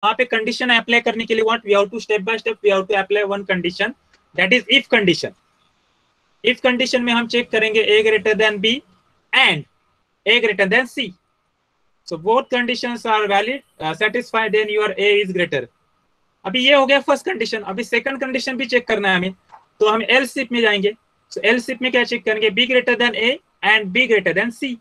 वहां पे condition apply करने के लिए what we have to step by step we have to apply one condition, that is if condition. If condition में हम चेक करेंगे a greater than b and a greater than c, so both conditions are valid, satisfied, then your a is greater। अभी ये हो गया first condition. अभी second condition भी check करना है हमें, तो हम एल सिप में जाएंगे। so एल सिप में क्या चेक करेंगे, b greater than a and b greater than c।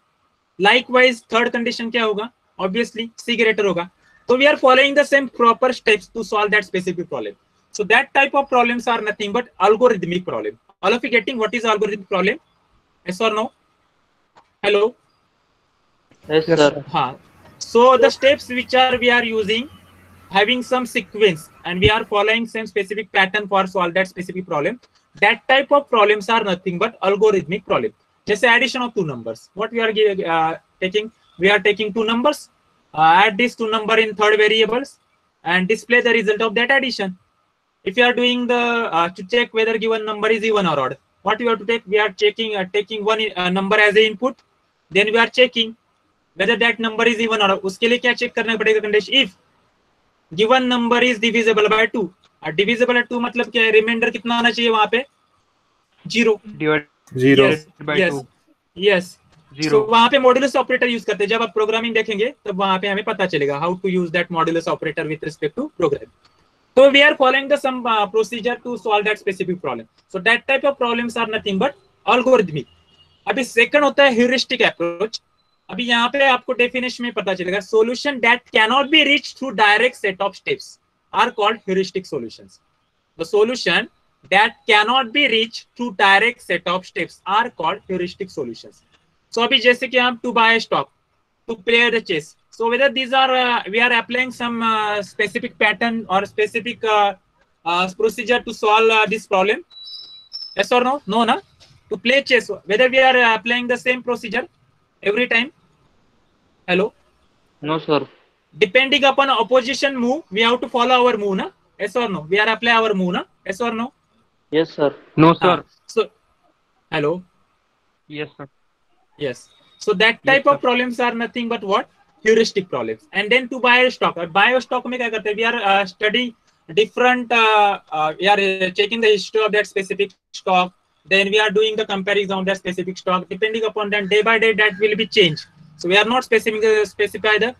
Likewise third condition क्या होगा, ऑब्वियसली c ग्रेटर होगा। तो we are following the same proper steps to solve that specific problem. so that type of problems are nothing but algorithmic problem। all of you getting what is algorithmic problem? yes or no? hello? Yes, sir. So the steps which are we are using having some sequence and we are following some specific pattern for solve that specific problem, that type of problems are nothing but algorithmic problem। जैसे addition of two numbers, what we are taking, we are taking two numbers, add these two number in third variables and display the result of that addition। if you are doing the to check whether given number is even or odd, what we have to take, we are checking taking one number as a input, then we are checking whether that number is even or odd। उसके लिए क्या check करना पड़ेगा condition, if given number is divisible by 2, divisible by 2 मतलब क्या है, reminder कितना आना चाहिए वहां पे, 0 यस। सो वहां पे मॉड्यूलस ऑपरेटर यूज करते हैं। जब आप प्रोग्रामिंग देखेंगे तब वहां पे हमें पता चलेगा how to use that modulus operator with respect to program. So we are following the some procedure to solve that specific problem। so that type of problems are nothing but algorithmic। अभी second होता है heuristic approach। अभी यहाँ पे आपको definition में पता चलेगा, solution that cannot be reached through direct set of steps are called heuristic solutions। the solution that cannot be reached through direct set of steps are called heuristic solutions। so अभी जैसे कि हम to buy a stock, to play the chess, so whether these are we are applying some specific pattern or specific procedure to solve this problem, yes or no? No na, to play chess whether we are applying the same procedure every time? hello? No, sir. depending upon opposition move we have to follow our move na, yes or no? we are apply our move na, yes or no? Yes, sir. No, sir. so hello? Yes, sir. yes, so that type of problems are nothing but what, heuristic problems। and then to buy a stock, buy a stock में क्या करते हैं, we are studying different we are checking the history of that specific stock, then we are doing the comparison of that specific stock, depending upon that day by day that will be changed। so we are not specify the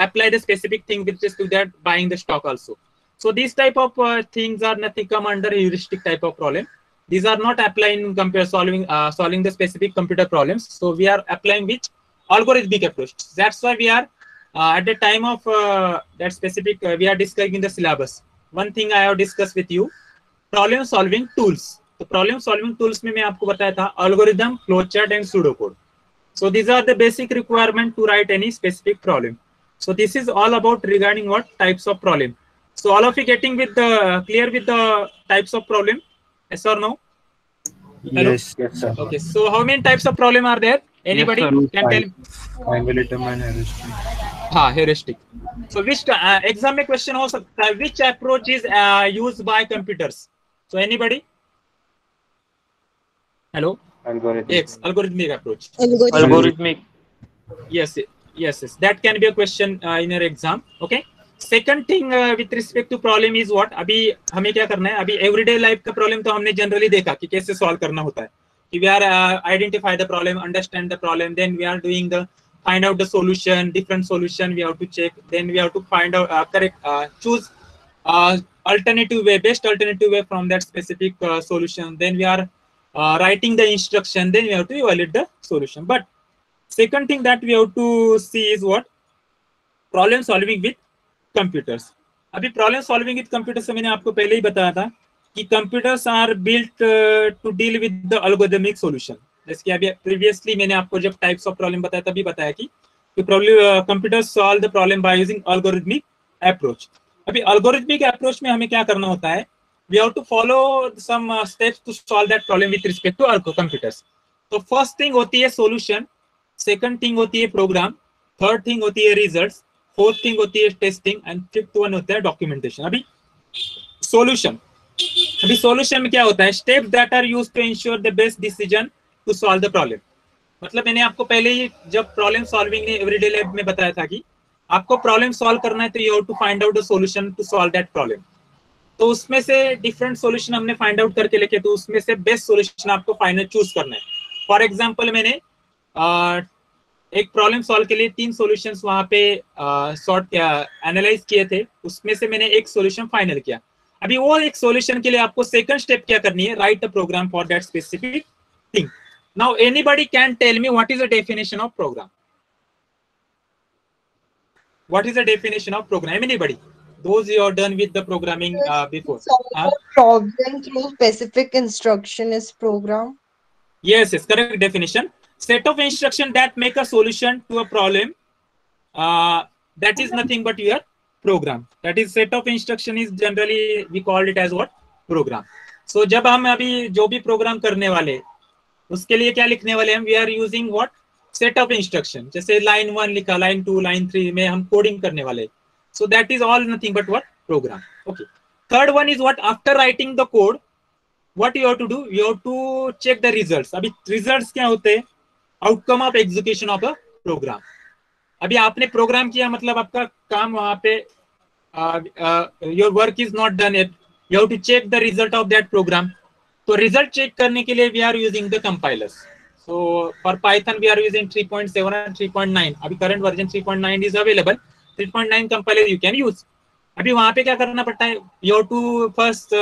apply the specific thing which is to that buying the stock also। so these type of things are nothing come under heuristic type of problem। these are not applying compare solving the specific computer problems। so we are applying which algorithmic approach। that's why we are at the time of that specific we are discussing the syllabus, one thing I have discussed with you, problem solving tools। तो problem solving tools में मैं आपको बताया था algorithm, flowchart and pseudocode। so these are the basic requirement to write any specific problem। so this is all about regarding what types of problem। so all of you getting with the clear with the types of problem, yes or no? Hello? Yes, sir. okay, so how many types of problem are there? Anybody can tell? Algorithm and heuristic। हाँ, heuristic। so which exam में question हो सकता है, which approach is used by computers? so anybody? hello? Algorithm। yes, algorithmic approach। Algorithmic। yes, that can be a question in your exam। okay, second thing with respect to problem is what, अभी हमें क्या करना है, अभी everyday life का problem तो हमने generally देखा कि कैसे solve करना होता है, कि we are identify the problem, understand the problem, then we are doing the find out the solution, different solution we have to check, then we have to find out correct choose alternative way, best alternative way from that specific solution, then we are writing the instruction, then we have to evaluate the solution। but second thing that we have to see is what, problem solving with computers। अभी problem solving with computers से मैंने आपको पहले ही बताया था कि computers are built to deal with the algorithmic solution। जैसे कि अभी previously मैंने आपको जब types of problem बताया तभी बताया कि computers solve the problem by using algorithmic approach। अभी algorithmic approach में हमें क्या करना होता है, we have to follow some steps to solve that problem with respect to computers। तो first thing होती है solution, second thing होती है program, third thing होती है results, fourth thing होती है टेस्टिंग एंड फिफ्थ वन होता है डॉक्यूमेंटेशन। अभी सॉल्यूशन, अभी सॉल्यूशन में क्या होता है, steps that are used to ensure the best decision to solve the problem. मतलब मैंने आपको पहले ही जब प्रॉब्लम सॉल्विंग ने एवरीडे लाइफ में बताया था कि आपको प्रॉब्लम सॉल्व करना है तो you have to find out the solution to solve that problem. तो उसमें से डिफरेंट सॉल्यूशन हमने फाइंड आउट करके लेके, तो उसमें से बेस्ट सॉल्यूशन आपको फाइनल चूज करना है। फॉर एग्जांपल मैंने एक प्रॉब्लम सॉल्व के लिए 3 सॉल्यूशंस वहां पे सॉर्ट एनालाइज किए थे, उसमें से मैंने एक सॉल्यूशन फाइनल किया। अभी वो एक सॉल्यूशन के लिए आपको सेकंड स्टेप क्या करनी है, write a program for that specific thing. Now anybody can tell me what is the definition of program? What is the definition of program? Anybody? Those who are done with the programming before. Solve a problem through specific instruction is program. Yes, correct definition. Set of instruction that make a solution to a problem. That is nothing but your program. That is set of instruction is generally we call it as what? Program. So जब हम अभी जो भी programme करने वाले उसके लिए क्या लिखने वाले हम? We are using what? Set of instruction. जैसे लाइन 1 लिखा, लाइन 2, लाइन 3 में हम कोडिंग करने वाले। So that is all nothing but what? Program. Okay. Third one is what? After writing the code what you have to do? You have to check the results. अभी results क्या होते हैं? Outcome of execution of a program. अभी आपने program किया मतलब आपका काम वहां पे your work is not done it, you have to check the result of that program. तो रिजल्ट चेक करने के लिए we are using the compilers. So for Python we are using 3.7 and 3.9. अभी current version 3.9 is available. 3.9 compiler you can use. अभी वहाँ पे क्या करना पड़ता है? You have to first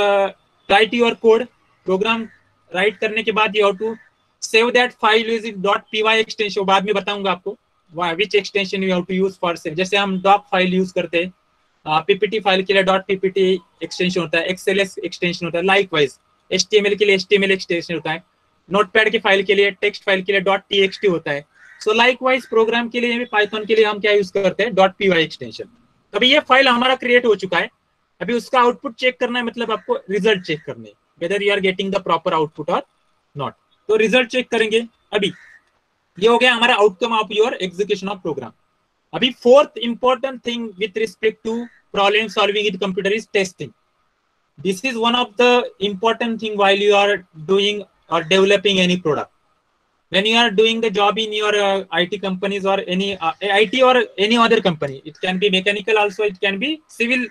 write your code. Program write करने के बाद you have to save that file using .py extension. बाद में बताऊंगा आपको which extension you have to use for save. जैसे हम doc file use करते हैं, PPT फाइल के लिए .ppt extension होता है, XLS extension होता है, likewise HTML के लिए HTML extension होता है, नोटपैड की फाइल के लिए, टेक्स्ट फाइल के लिए .txt होता है। सो लाइकवाइज प्रोग्राम के लिए, पाइथन के लिए हम क्या यूज करते हैं? .py extension. अभी ये फाइल हमारा क्रिएट हो चुका है, अभी उसका आउटपुट चेक करना है, मतलब आपको रिजल्ट चेक करने, whether you are getting the proper output और नॉट। तो रिजल्ट चेक करेंगे। अभी ये हो गया हमारा outcome of your execution of program. अभी fourth important thing with respect to problem solving in computer is testing. This is one of the important thing while you are doing or developing any product. When you are doing the job in your IT companies or any IT or any other company, it can be mechanical also, it can be civil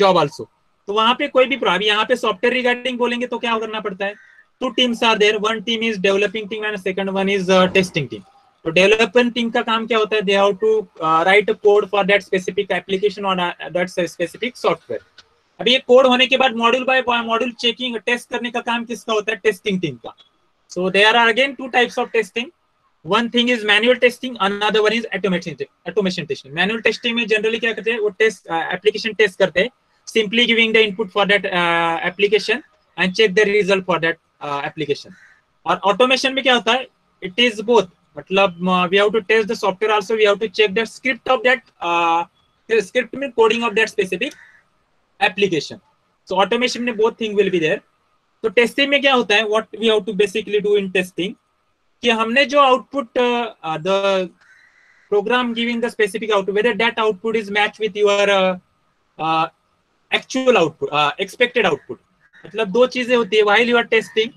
job also. तो वहाँ पे कोई भी problem, यहाँ पे software regarding बोलेंगे तो क्या करना पड़ता है? 2 teams are there, one team is developing team and second one is testing team. तो डेवलपमेंट टीम का काम क्या होता है? They have to write a code for that specific application or that specific software. अभी ये कोड होने के बाद module by module checking test करने का काम किसका होता है? टेस्टिंग टीम का। So there are again 2 types of testing. One thing is manual testing, another one is automation testing. Manual testing में जनरली क्या करते हैं? वो टेस्ट एप्लीकेशन टेस्ट करते हैं, simply giving the input for that application and check the result for that application. और automation में क्या होता है? इट इज बोथ, मतलब we have to test the software also, we have to check the script of that script में coding of that specific application. So automation में both thing will be there. तो testing में क्या होता है? What we have to basically do in testing, कि हमने जो output the program giving the specific output, whether that output is matched with your actual output, expected output. मतलब 2 चीजें होती है while you are testing,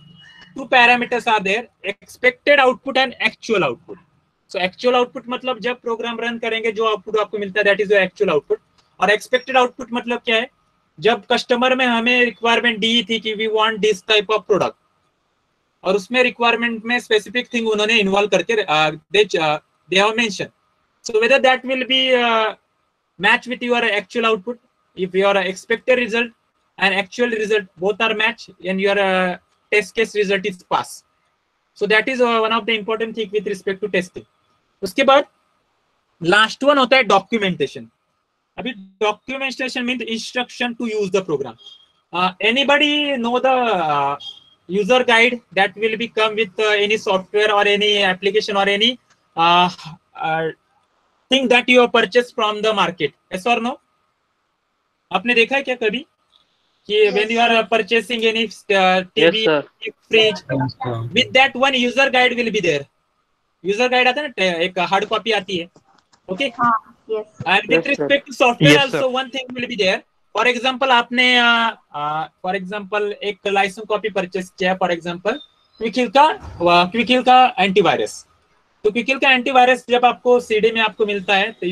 2 parameters are there, expected output and actual output. So actual output मतलब जब program run करेंगे जो output आपको मिलता है, that is your actual output. और एक्सपेक्टेड आउटपुट मतलब क्या है? जब कस्टमर में हमें रिक्वायरमेंट दी थी कि we want this type of product, और उसमें रिक्वायरमेंट में स्पेसिफिक थिंग उन्होंने इन्वॉल्व करके they have mention, so whether that will be match with your actual output. If your expected result and actual result both are match and your test case result is pass, so that is one of the important thing with respect to testing. उसके बाद last one होता है documentation. अभी documentation means instruction to use the program. Anybody know the user guide that will be come with any software और any application और any thing that you have purchase from the market? Yes और no? आपने देखा है क्या कभी कि when you are purchasing any TV, fridge, with that one user guide will be there. User guide आता है ना, एक हार्ड कॉपी आती है, okay? Yes. And with respect to software also one thing will be there. For example, आपने for example एक licence copy purchase किया, for example quick हिल का एंटीवायरस, तो क्विकल का एंटीवायरस जब आपको सीडी में आपको मिलता है तो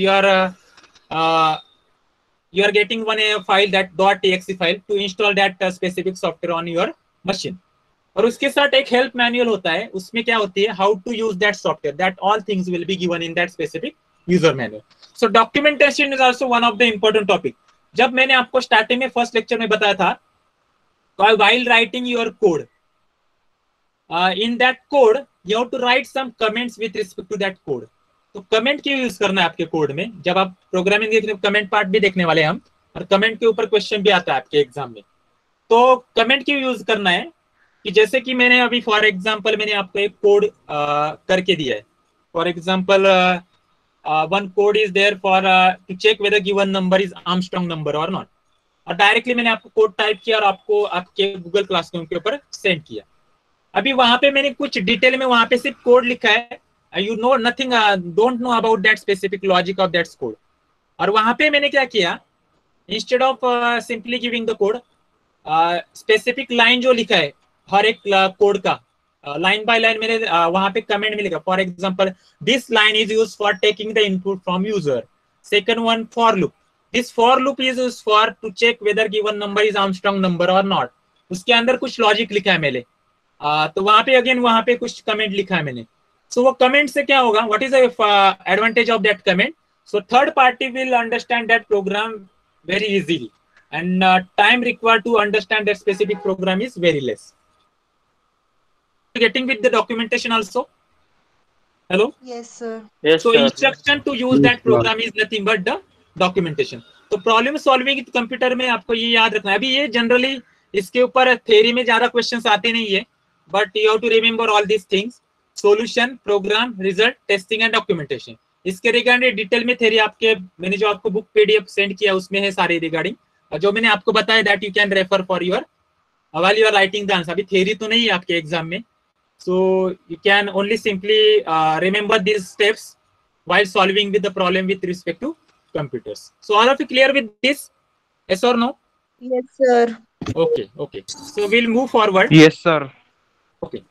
you are getting one file that .exe file to install that specific software on your machine. और उसके साथ एक हेल्प मैनुअल होता है, उसमें क्या होती है, how to use that software, that all things will be given in that specific user manual. So documentation is also one of the important topic. जब मैंने आपको स्टार्टिंग में फर्स्ट लेक्चर में बताया था, while writing your code, in that code you have to write some comments with respect to that code. तो comment क्यों use करना है आपके कोड में? जब आप प्रोग्रामिंग देखने, कमेंट पार्ट भी देखने वाले हैं हम, और कमेंट के ऊपर क्वेश्चन भी आता है आपके एग्जाम में. तो कमेंट क्यों यूज करना है कि जैसे कि मैंने अभी फॉर एग्जांपल मैंने आपको एक कोड करके दिया है. For example one code is there for to check whether given number is Armstrong number और नॉट. और डायरेक्टली मैंने आपको कोड टाइप किया और आपको आपके गूगल क्लासरूम के ऊपर सेंड किया. अभी वहां पे मैंने कुछ डिटेल में वहां पे सिर्फ कोड लिखा है, you know nothing, don't know about that specific logic of that code. और वहां पे मैंने क्या किया, instead of simply giving the code, specific line जो लिखा है हर एक कोड का, लाइन बाय लाइन मैंने वहां पे कमेंट में लिखा. For example this line is used for taking the input from user. Second one for loop, this for loop is used for to check whether given number is Armstrong number और not. उसके अंदर कुछ logic लिखा है मैंने, तो वहां पे अगेन वहां पे कुछ कमेंट लिखा है मैंने. So वो कमेंट से क्या होगा, what is the advantage of that comment? So third party will understand that program very easily, and time required to understand that specific program is very less. Getting with the documentation also. Hello. Yes, sir. Yes, So sir. instruction to use that program is nothing but the documentation. तो problem solving computer में आपको ये याद रखना है. अभी ये generally इसके ऊपर थ्योरी में ज्यादा क्वेश्चंस आते नहीं है, but you have to remember all these things. Solution, program, result, testing and documentation. इसके रिगार्डिंग डिटेल में थ्योरी आपके, मैंने जो आपको बुक पीडीएफ सेंड किया उसमें है सारे रिगार्डिंग, और जो मैंने आपको बताया that you can refer for your while you are writing the answer. अभी थ्योरी तो नहीं है आपके एग्जाम में, so you can only simply remember this steps while solving with the problem with respect to computers. So all of you clear with this? Yes or no? Yes, sir. Okay. So we'll move forward. Yes, sir. Okay.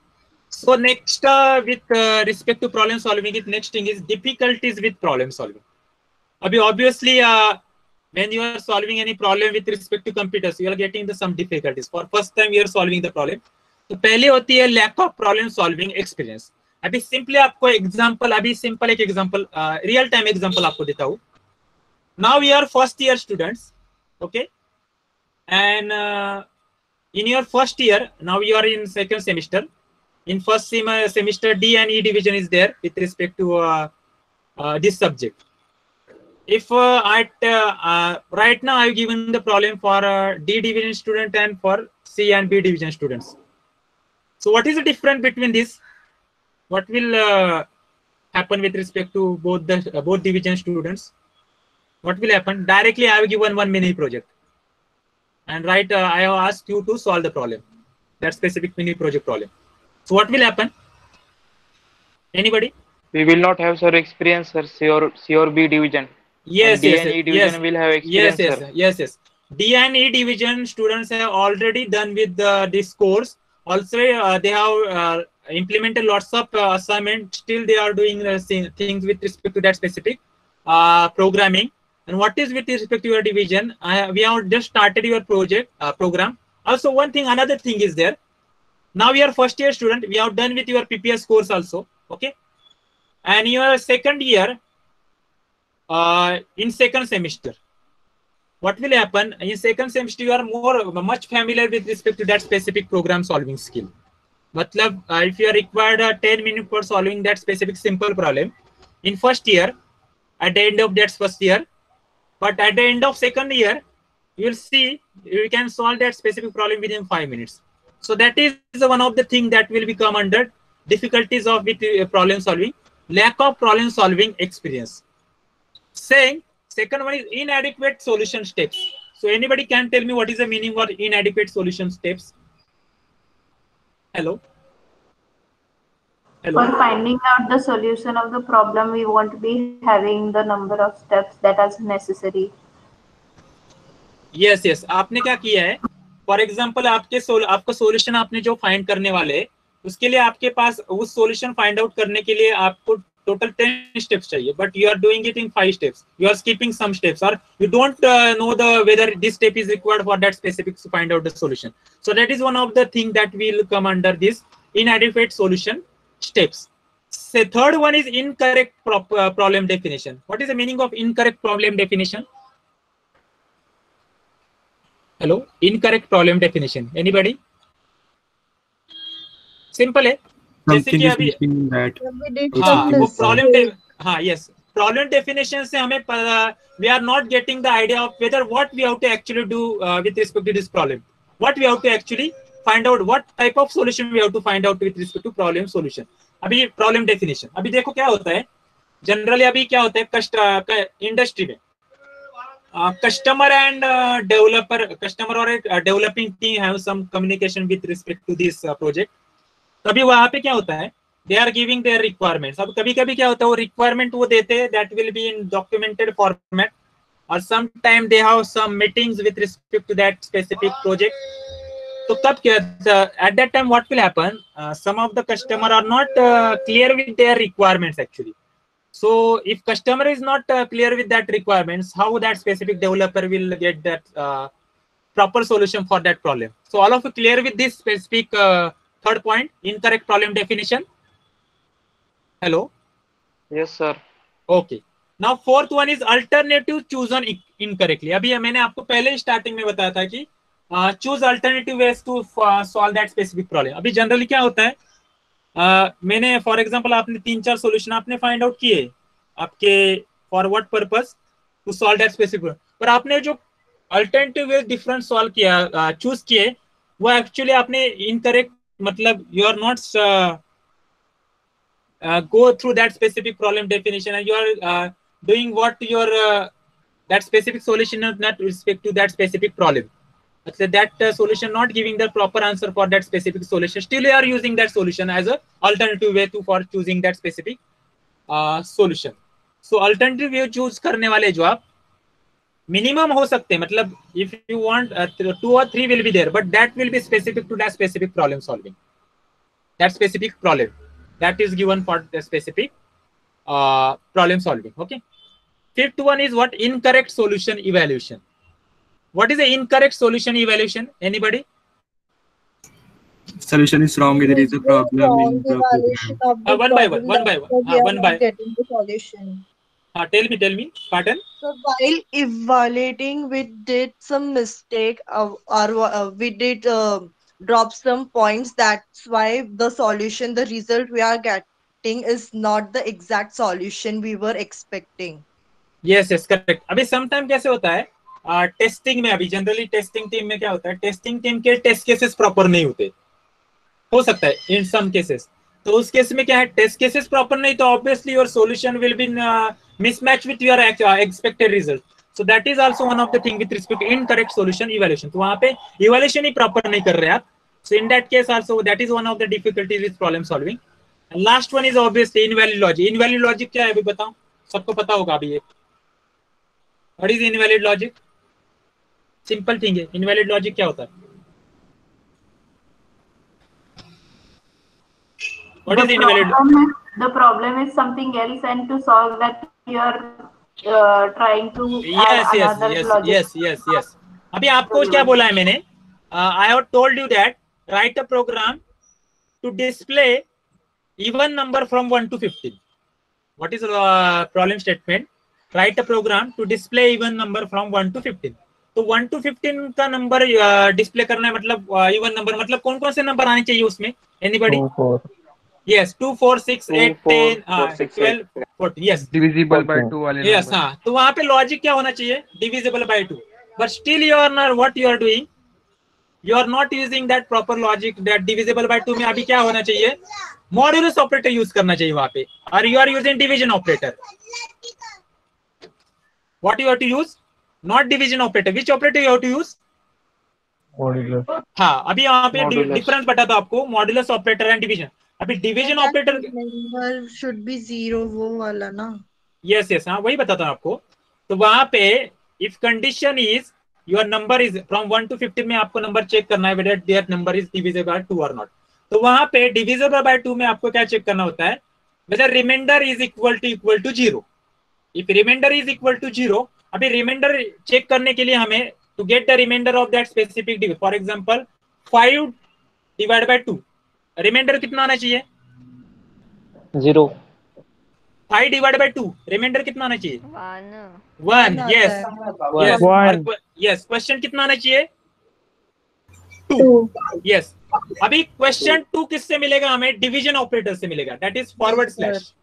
So next with respect to problem solving, it next thing is difficulties with problem solving. Abhi obviously when you are solving any problem with respect to computers, you are getting the some difficulties. For first time you are solving the problem. तो पहले होती है lack of problem solving experience. अभी simply आपको example, अभी simple एक example, real time example आपको देता हूँ. Now we are first year students, okay, and in your first year, now you are in second semester. In first semester D and E division is there with respect to this subject. If right now I've given the problem for D division student and for C and B division students. So what is the difference between this? What will happen with respect to both division students? What will happen? Directly I have given one mini project, and right I have asked you to solve the problem, that specific mini project problem. So what will happen? Anybody? We will not have, sir, experience, sir. C or B division. Yes, And D yes, and E yes, division yes. will have experience, sir. Yes. D and E division students have already done with this course. Also, they have implemented lots of assignment. Still, they are doing things with respect to that specific programming. And what is with respect to your division? We have just started your project program. Also, another thing is there. Now you are first year student. We have done with your PPS course also. Okay, and your second year in second semester. What will happen in second semester? You are much familiar with respect to that specific program solving skill. Matlab, if you are required 10 minutes for solving that specific simple problem in first year, at the end of that first year, but at the end of second year, you will see you can solve that specific problem within 5 minutes. So that is one of the things that will become under difficulties of with problem solving, lack of problem solving experience. Saying second one is inadequate solution steps. So anybody can tell me what is the meaning of inadequate solution steps? Hello. For finding out the solution of the problem, we won't be having the number of steps that are necessary. Yes. आपने क्या किया है? For example, आपको solution आपने जो find करने वाले, उसके लिए आपके पास उस solution find out करने के लिए आपको टोटल 10 स्टेप्स चाहिए, but you are doing it in 5 steps, you are skipping some steps, और you don't know the whether this step is required for that specific to find out the solution. So that is one of the thing that will come under this inadequate solution steps. So third one is incorrect problem definition. What is the meaning of incorrect problem definition? Hello, incorrect problem definition. Anybody? Simple है, जैसे कि अभी हाँ वो problem, हाँ yes, problem definition से हमें we are not getting the idea of whether what we have to actually do with respect to this problem, what we have to actually find out, what type of solution we have to find out with respect to problem solution. अभी problem definition, अभी देखो क्या होता है generally, अभी क्या होता है इंडस्ट्री में कस्टमर एंड डेवलपर, कस्टमर और developing team have some communication with respect to this project. तभी वहां पे क्या होता है, they are giving their requirements. अब कभी कभी क्या होता है वो रिक्वायरमेंट वो देते हैं that will be in documented format, और some time they have some meetings with respect to that specific project. तो तब क्या at that time what will happen, some of the customer are not clear with their requirements actually. So if customer is not clear with that requirements, how that specific developer will get that proper solution for that problem? So all of you clear with this specific third point, incorrect problem definition? Hello? Yes, sir. Okay. Now fourth one is alternative chosen incorrectly. अभी मैंने आपको पहले starting में बताया था कि choose alternative ways to solve that specific problem. अभी generally क्या होता है, मैंने फॉर एग्जांपल आपने 3-4 सॉल्यूशन आपने फाइंड आउट किए आपके for what purpose to solve that specific, पर आपने जो अल्टरनेटिव वे डिफरेंट सॉल्व किया चूज किए वो एक्चुअली आपने इनकरेक्ट, मतलब you are not go through that specific problem definition and you are doing what your that specific solution is not respect to that specific problem. That solution not giving the proper answer for that specific solution, still you are using that solution as a alternative way to for choosing that specific solution. So alternative way choose करने वाले जो आप minimum हो सकते हैं, मतलब if you want 2 or 3 will be there, but that will be specific to that specific problem solving, that specific problem that is given for the specific problem solving. Okay. Fifth one is what? Incorrect solution evaluation. What is the incorrect solution evaluation? Anybody? Solution is wrong. There is a problem in the program. One by one. One by getting the solution. Tell me. Pardon? So while evaluating, we did some mistake, or we did drop some points. That's why the solution, the result we are getting is not the exact solution we were expecting. Yes, correct. अभी sometime कैसे होता है testing में, अभी generally testing team में क्या होता है, टेस्टिंग टीम के टेस्ट केसेस प्रॉपर नहीं होते, हो सकता है इन सम केसेस. तो उस केस में क्या है, टेस्ट केसेस प्रॉपर नहीं तो obviously your solution will be mismatch with your expected result. So that is also one of the thing with respect to incorrect solution evaluation. तो वहां पे इवैल्यूएशन ही प्रॉपर नहीं कर रहे आप. So in that case also that is one of the difficulties with problem solving. Last one is obviously invalid logic. Invalid logic क्या है अभी बताओ, सबको पता होगा अभी ये. What is invalid logic? Simple thing है. इनवैलिड लॉजिक क्या होता है? What is invalid? The problem is something else, and to solve that you are trying to add another logic. Yes. अभी आपको क्या बोला है मैंने? I have told you that write a program to display even number from 1 to 15. What is problem statement? Write a program to display even number from 1 to 15. तो 1 to 15 का number display करना है, मतलब इवन नंबर, मतलब कौन कौन से number आने चाहिए उसमें? Anybody? 2, 4. Yes, 2, 4, 6, 8, 10, 12, 14. Yes. Divisible by 2 वाले. Yes, हाँ. तो वहाँ पे लॉजिक क्या होना चाहिए? Divisible by 2. But still you are not, what you are doing? You are not using that proper logic. That divisible by 2 में अभी क्या होना चाहिए? Modulus operator use करना चाहिए वहाँ पे. Or you are using division operator. What you have to use? Not division operator. Which operator you have to use? Modulus. हाँ, अभी यहाँ पे डिफरेंस बताता हूँ आपको, मॉड्यूलस ऑपरेटर एंड डिवीजन. अभी division operator number should be 0, वो वाला ना. यस हाँ, वही बताता हूँ आपको. तो वहां पे if condition is your number is from 1 to 15 में आपको नंबर चेक करना है whether their number is divisible by 2 और नॉट. तो वहां पे डिविजिबल बाय 2 में आपको क्या चेक करना होता है? whether remainder is equal to 0. If remainder is equal to 0, अभी remainder चेक करने के लिए हमें to get the remainder of that specific division, for example 5 divided by 2, remainder कितना आना चाहिए? 0. 5 divided by 2, remainder कितना आना चाहिए? 1. Yes. Yes. 1. Yes. Question कितना आना चाहिए? 2. Yes. अभी क्वेश्चन 2 किससे मिलेगा हमें? डिवीजन ऑपरेटर से मिलेगा, दैट इज फॉरवर्ड स्लैश।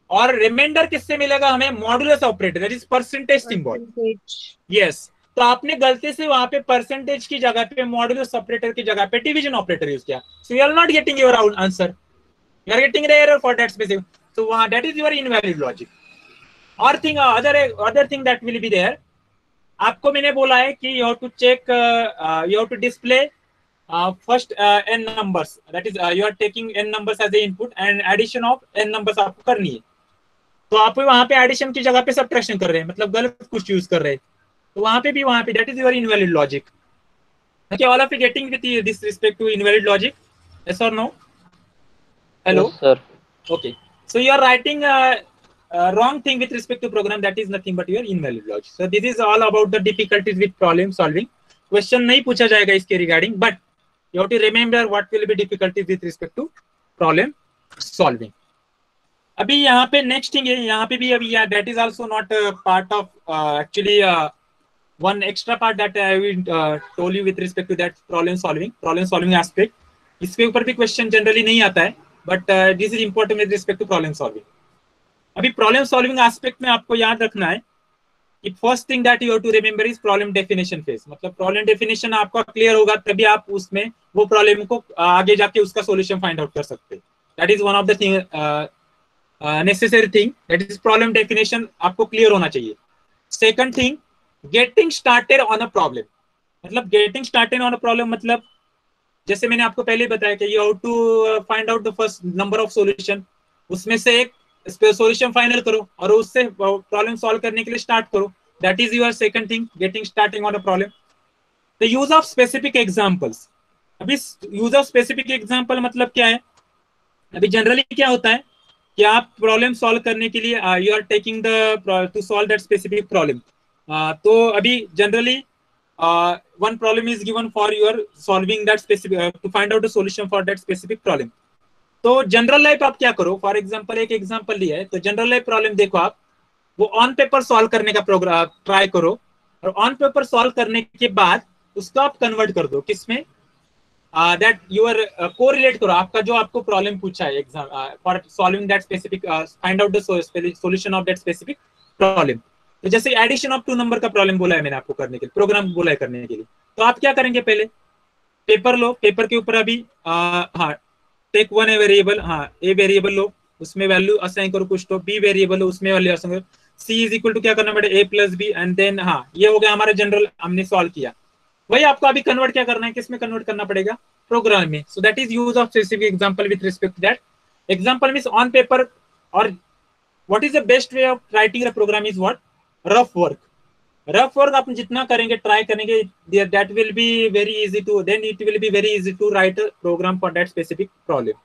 और रिमाइंडर किससे मिलेगा हमें? Modulus operator, that is percentage symbol. Yes, तो आपने गलती से वहां पे परसेंटेज की जगह पे मॉडुलस ऑपरेटर की जगह पे डिवीजन ऑपरेटर यूज किया, so you are not getting your answer, you are getting the error for that specific, so वहां that is your invalid logic. और thing other thing that will be there, आपको मैंने बोला है कि you have to check, you have to display first n numbers, that is you are taking n numbers as the input and addition of n numbers आपको करनी है। तो आप वहां पे एडिशन की जगह पे सब्ट्रैक्शन कर रहे हैं, मतलब गलत कुछ यूज कर रहे हैं, तो वहां पे that is your invalid logic. Okay, all of you getting with this respect to invalid logic? Yes और no? Hello sir. Okay, so you are writing wrong thing with respect to program, that is nothing but your invalid logic. So this is all about the difficulties with problem solving. Question नहीं पूछा जाएगा इसके regarding, but you have to remember what will be difficulties with respect to problem solving. अभी यहाँ पे next thing है, यहाँ पे भी अभी that is also not a part of actually one extra part that I will told you with respect to that problem solving aspect. इसके ऊपर भी question generally नहीं आता है, but this is important with respect to problem solving. अभी problem solving aspect में आपको याद रखना है कि first thing that you have to remember is problem definition phase. मतलब प्रॉब्लम डेफिनेशन आपका क्लियर होगा तभी आप उसमें वो प्रॉब्लम को आगे जाके उसका सॉल्यूशन फाइंड आउट कर सकते हैं। That is one of the thing, necessary thing, that is problem definition आपको क्लियर होना चाहिए। Second thing, getting started on a problem. मतलब getting started on a problem मतलब जैसे मैंने आपको पहले बताया कि you have to find out the first number of solution, उसमें से एक सॉल्यूशन फाइनल करो और उससे प्रॉब्लम सॉल्व करने के लिए स्टार्ट करो, that is your second thing, getting starting on a problem. The use of specific examples. अभी यूज ऑफ स्पेसिफिक एग्जांपल मतलब क्या है? अभी जनरली क्या होता है कि आप प्रॉब्लम सॉल्व करने के लिए you are taking the to solve that specific problem, तो अभी generally one problem is given for your solving that specific to find out the solution for that specific problem. तो जनरल लाइफ आप क्या करो, for example एक example लिया है, तो जनरल लाइफ प्रॉब्लम देखो आप वो ऑन पेपर सॉल्व करने का प्रोग्राम ट्राई करो, और ऑन पेपर सॉल्व करने के बाद उसको आप कन्वर्ट कर दो किसमें, दैट यूर कोरिलेट करो आपका जो आपको प्रॉब्लम पूछा है exam for solving that specific, find out the solution of that specific problem. तो जैसे एडिशन ऑफ 2 नंबर का प्रॉब्लम बोला है मैंने आपको करने के लिए, प्रोग्राम बोला है करने के लिए, तो आप क्या करेंगे, पहले पेपर लो, पेपर के ऊपर अभी हाँ टेक वन ए वेरिएबल, हाँ ए वेरिएबल लो, उसमें वैल्यू असाइन करो कुछ, तो बी वेरिएबल लो, उसमें वैल्यू असाइन करो, सी इज इक्वल टू क्या करना पड़ेगा, ए प्लस बी, एंड देन हाँ ये हो गया हमारा जनरल, हमने सॉल्व किया। वही आपको अभी कन्वर्ट क्या करना है, किसमें कन्वर्ट करना पड़ेगा, प्रोग्राम में। So that is use of specific example with respect to that example means on paper. और what is the best way of writing a program is what, rough work. Rough work आप जितना करेंगे, try करेंगे, that will be very easy to, then it will be very easy to write a program for that specific problem.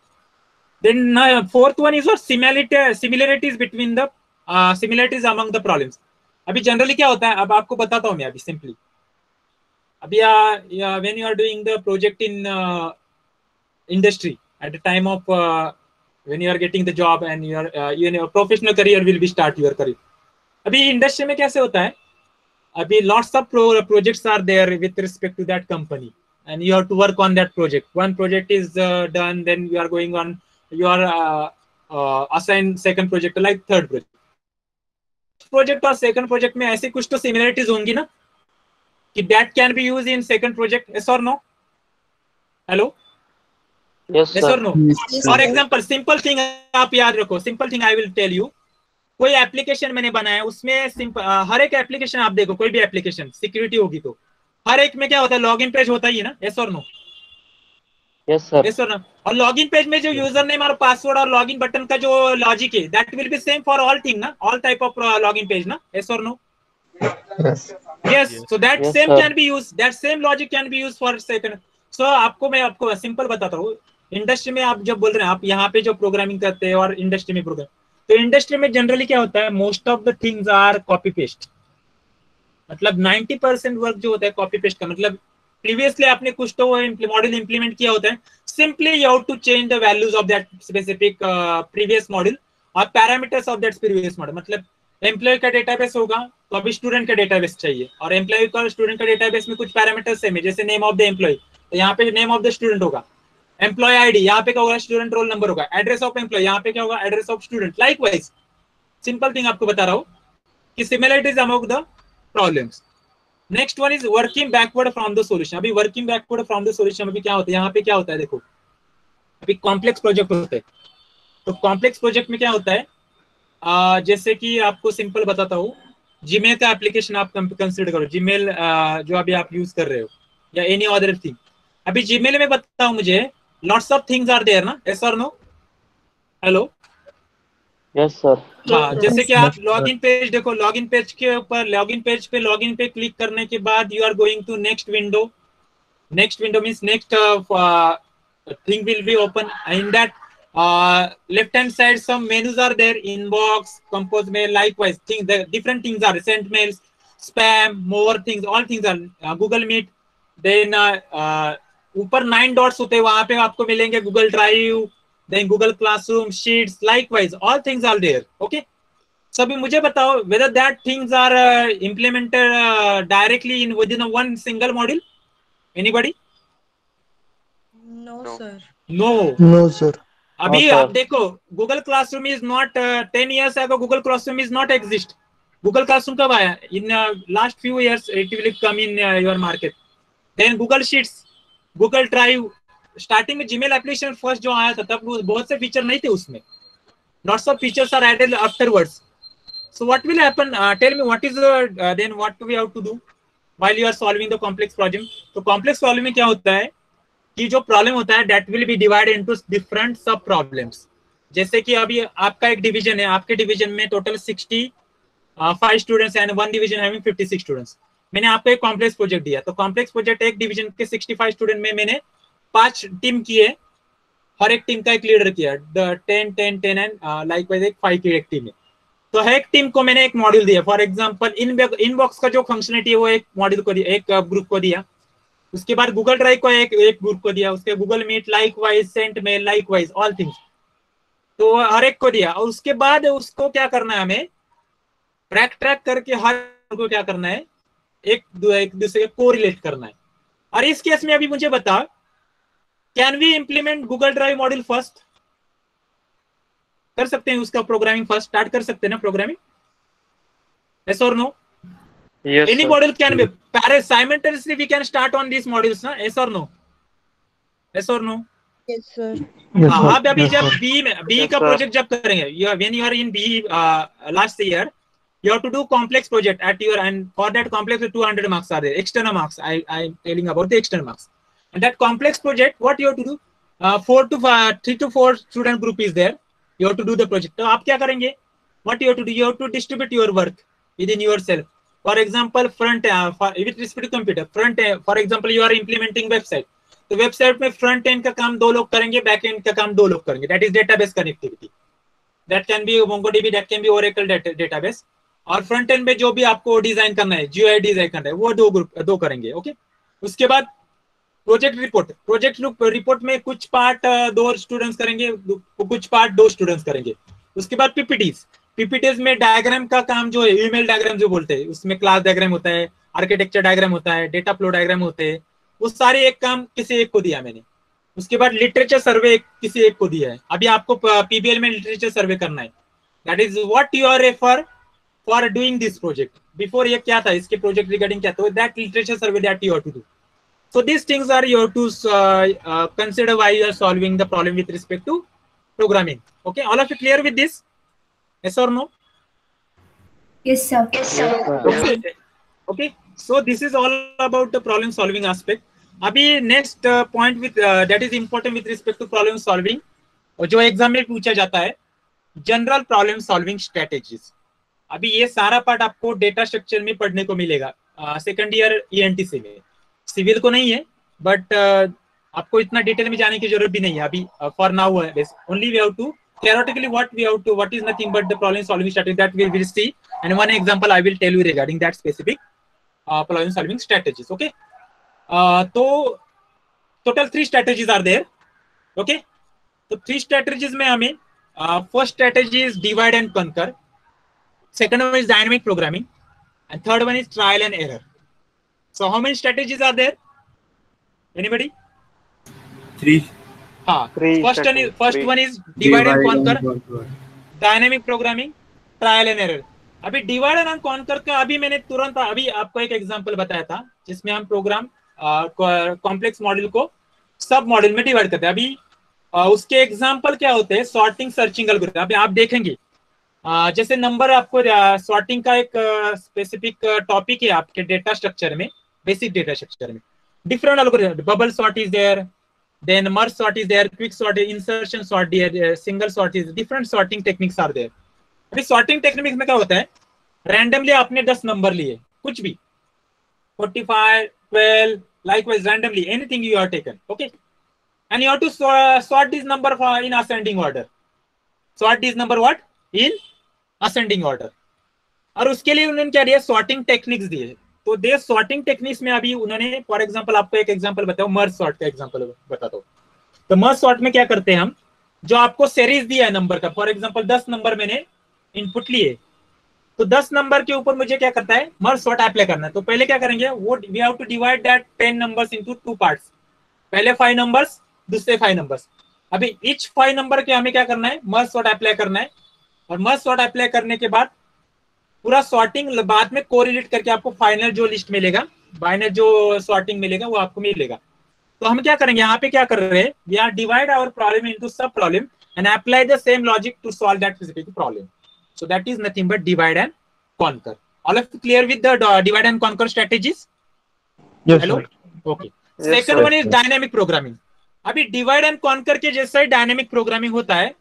Then fourth one is what, similarities between the similarities among the problems. अभी generally क्या होता है, अब आपको बताता हूँ मैं अभी सिंपली। अभी when you are doing the project in industry at the time of when you are getting the job and your professional career will be start your career. अभी इंडस्ट्री में कैसे होता है, अभी lots of projects are there with respect to that company and you have to work on that project. One project is done, then you are going on, you are assigned second project like third project. Project और second project में ऐसे कुछ तो similarities होंगी ना कि that can be used in second project, yes or no? Hello? Yes, yes sir. or no? For example, simple thing आप याद रखो, simple thing I will tell you. कोई एप्लीकेशन मैंने बनाया, उसमें हर एक एप्लीकेशन आप देखो, कोई भी एप्लीकेशन सिक्योरिटी होगी तो हर एक में क्या होता है, लॉगिन पेज होता ही है ना, यस और नो? Yes sir. यस और नो? और लॉगिन पेज में जो यूजर नेम और पासवर्ड और लॉगिन बटन का जो लॉजिक है, that will be same for all thing ना, all type of login page ना, यस और no? Yes, so that same can be used, that same logic can be used for second. So मैं आपको simple बताता हूँ, industry में आप जब बोल रहे हैं, आप यहाँ पे जो प्रोग्रामिंग करते हैं और इंडस्ट्री में प्रोग्राम, तो इंडस्ट्री में जनरली क्या होता है, most of the things are copy paste. मतलब 90% वर्क जो होता है कॉपी पेस्ट का, मतलब प्रीवियसली आपने कुछ तो मॉड्यूल इंप्लीमेंट किया होता है, simply you have to change the values of that specific previous module और parameters of that previous module. मतलब एम्प्लॉय का डेटाबेस होगा तो अभी स्टूडेंट का डेटाबेस चाहिए, और एम्प्लॉय का स्टूडेंट का डेटाबेस में कुछ पैरामीटर्स सेम है, जैसे नेम ऑफ द एम्प्लॉय, तो यहाँ पे नेम ऑफ द स्टूडेंट होगा, एम्प्लॉय आईडी यहाँ पे क्या होगा, स्टूडेंट रोल नंबर होगा, एड्रेस ऑफ एम्प्लॉय यहाँ पे क्या होगा, address of student. Likewise simple thing आपको बता रहा हूँ कि similarities among the problems. Next one is working backward from the solution. अभी working backward from the solution अभी क्या होता है, यहाँ पे क्या होता है, देखो अभी कॉम्प्लेक्स प्रोजेक्ट होते हैं, तो कॉम्प्लेक्स प्रोजेक्ट में क्या होता है, जैसे कि आपको सिंपल बताता हूँ, जीमेल का एप्लीकेशन आप कंसिडर करो, जीमेल जो अभी आप यूज कर रहे हो या एनी अदर थिंग। अभी जीमेल में बताओ मुझे, lots of things are there ना, यस और नो? Hello, yes sir. हाँ, जैसे कि आप लॉगिन पेज देखो, लॉगिन पेज के ऊपर लॉगिन पेज पे लॉगिन पे क्लिक करने के बाद you are going to next window. Next window means next thing will be open. In that left hand side some menus are there, inbox, compose mail, likewise things, the different things are sent mails, spam, more things, all things are Google Meet. Then ऊपर 9 dots होते हैं, वहां पे आपको मिलेंगे Google Drive, then Google Classroom, Sheets, likewise all things are there. Okay, so अभी मुझे बताओ whether that things are implemented directly in within a one single module. Anybody? No, sir. No. No, sir. अभी No, sir. आप देखो Google classroom is not 10 years ago, Google classroom is not exist. Google classroom कब आया? In last few years it will come in your market. Then Google sheets, Google drive, starting में Gmail application first जो आया था तब बहुत से feature नहीं थे उसमें, lots of features are added afterwards. So what will happen, tell me what is then what we have to do while you are solving the complex problem. तो कॉम्प्लेक्स प्रॉब्लम में क्या होता है कि जो प्रॉब्लम होता है that will be divided into different sub problems. जैसे कि अभी आपका एक डिवीजन है, आपके डिवीजन में total 65 students and one division having 56 students. मैंने आपको एक कॉम्प्लेक्स प्रोजेक्ट दिया, तो कॉम्प्लेक्स प्रोजेक्ट एक डिवीजन के 65 स्टूडेंट में मैंने 5 टीम किए, हर एक टीम का एक लीडर किया, 10 10 10 एंड लाइकवाइज एक 5 की एक टीम है। तो हर एक टीम को मैंने एक मॉड्यूल दिया, फॉर एग्जांपल इनबॉक्स का जो फंक्शनलिटी है वो एक मॉड्यूल को दिया, एक ग्रुप को दिया। उसके बाद गूगल ड्राइव को एक ग्रुप को दिया, उसके Google meet likewise, sent mail likewise all things, तो हर एक को दिया। और उसके बाद उसको क्या करना है, हमें ट्रैक करके हर को क्या करना है, एक दूसरे को रिलेट करना है। और इस केस में अभी मुझे बता, can we implement Google drive module first? कर सकते हैं उसका प्रोग्रामिंग फर्स्ट स्टार्ट कर सकते हैं ना प्रोग्रामिंग, यस और no? Yes, Any sir. module can be simultaneously we can start on these modules ना, yes or no? Yes or no? Yes, sir. Yes, हाँ, sir. आप अभी Yes, जब sir. बी में बी Yes, का sir. Project जब करेंगे, when you are in B last year you have to do complex project at your, and for that complex 200 marks are there, external marks. I am telling about the external marks. And that complex project what you have to do, 3 to 4 student group is there, you have to do the project. तो आप क्या करेंगे, what you have to do, you have to distribute your work within yourself. For example, front with respect to computer, front for example you are implementing website, तो website में front end का काम 2 लोग करेंगे, बैक एंड का काम 2 लोग करेंगे, that is database connectivity, that can be MongoDB, that can be Oracle database. और फ्रंट एंड पे जो भी आपको डिजाइन करना है, जीयूआई डिजाइन करना है, वो 2 करेंगे। ओके, उसके बाद प्रोजेक्ट रिपोर्ट में कुछ पार्ट 2 स्टूडेंट्स करेंगे, कुछ पार्ट 2 स्टूडेंट्स करेंगे। उसके बाद पीपीटीज में डायग्राम का काम जो है, ईमेल डायग्राम जो बोलते हैं, उसमें क्लास डायग्राम होता है, आर्किटेक्चर डायग्राम होता है, डेटा फ्लो डायग्राम होते हैं, वो सारे एक काम किसी एक को दिया मैंने। उसके बाद लिटरेचर सर्वे किसी एक को दिया है, अभी आपको पीबीएल में लिटरेचर सर्वे करना है, that is what you are refer for doing this project. Before ये क्या था, इसके प्रोजेक्ट रिगार्डिंग क्या था, that literature survey that you have to do. So these things are you have to consider while you are solving the problem with respect to programming. Okay, all of you clear with this? Yes or no? Yes, sir. Yes, sir. Okay. Okay. So this is all about the problem solving aspect. अभी next point with that is important with respect to problem solving, और जो exam में पूछा जाता है, general problem solving strategies. अभी ये सारा पार्ट आपको डेटा स्ट्रक्चर में पढ़ने को मिलेगा सेकंड ईयर ईएनटीसी में, सिविल को नहीं है, बट आपको इतना डिटेल में जाने की जरूरत भी नहीं है अभी for now. Only we have to theoretically what is nothing but the problem solving strategy that we will see, and one example I will tell you regarding that specific problem solving strategies. Okay, तो total 3 strategies are there. Okay, तो 3 strategies में हमें first strategy is divide and conquer, second one is dynamic programming, and third one is trial and error. So how many strategies are there? Anybody? 3. हाँ, Three first strategies. one is divide and conquer, dynamic programming, trial and error. अभी divide and conquer का अभी मैंने तुरंत अभी आपको एक example बताया था जिसमें हम प्रोग्राम कॉम्प्लेक्स मॉड्यूल को सब मॉड्यूल में डिवाइड करते हैं। अभी उसके एग्जांपल क्या होते हैं, सॉर्टिंग, सर्चिंग एल्गोरिथम। अभी आप देखेंगे जैसे नंबर आपको सॉर्टिंग का एक स्पेसिफिक टॉपिक है आपके डेटा स्ट्रक्चर में, बेसिक डेटा स्ट्रक्चर में different algorithm, bubble sort is there, then merge sort is there, quick sort, insertion sort there, single sort is, different sorting techniques are there. अभी sorting techniques में क्या होता है, randomly आपने 10 number लिए, कुछ भी 45, 12, likewise randomly anything you are taken, okay, and you have to sort this number in ascending order. Sort this number what in ascending order. और उसके लिए उन्होंने क्या दिया, sorting techniques दिए। तो दे सॉर्टिंग टेक्निक्स में अभी उन्होंने फॉर एग्जांपल आपको एक एग्जांपल बताओ, मर्ज सॉर्ट का एग्जांपल बताता हूं। तो मर्ज सॉर्ट में क्या करते हैं हम, जो आपको सीरीज दिया है नंबर का, फॉर एग्जांपल 10 नंबर मैंने इनपुट लिए, तो 10 नंबर के ऊपर मुझे क्या करता है, मर्ज सॉर्ट अप्लाई करना है। तो पहले क्या करेंगे, वो we have to divide that 10 numbers into 2 parts, पहले 5 नंबर्स, दूसरे 5 नंबर्स। अभी ईच 5 नंबर के हमें क्या करना है, मर्ज सॉर्ट अप्लाई करना है, और मर्ज सॉर्ट अप्लाई करने के बाद पूरा सॉर्टिंग बाद में कोरिलेट करके आपको फाइनल जो लिस्ट मिलेगा, फाइनल जो सॉर्टिंग मिलेगा वो आपको मिलेगा। तो हम क्या करेंगे, यहाँ पे क्या कर रहे हैं, we are divide our problem into sub problem and apply the same logic to solve that specific problem. So that is nothing but divide and conquer. All of you clear with the divide and conquer strategies? Hello, okay. Second one is dynamic programming. अभी divide and conquer के जैसा ही dynamic programming होता है,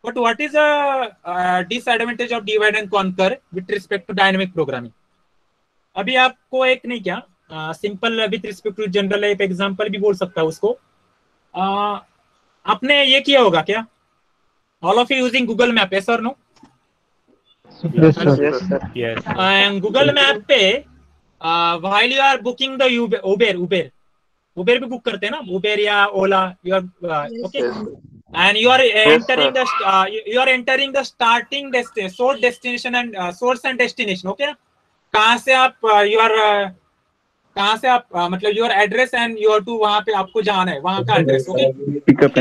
but what is a disadvantage of divide and conquer with respect to dynamic programming? अभी आपको एक नहीं क्या simple with respect to general एक एग्जांपल भी बोल सकता है उसको। आपने ये किया होगा क्या, all of you using Google map, yes और no? Yes, sir. Yes. Google map पे while you are booking the Uber भी बुक करते हैं ना, उबेर या Ola, you are okay, and you are entering the starting destination and source and destination, okay? कहाँ से आप कहाँ से आप मतलब your address and your to, वहां पे आपको जाना है, वहां का address, okay, pickup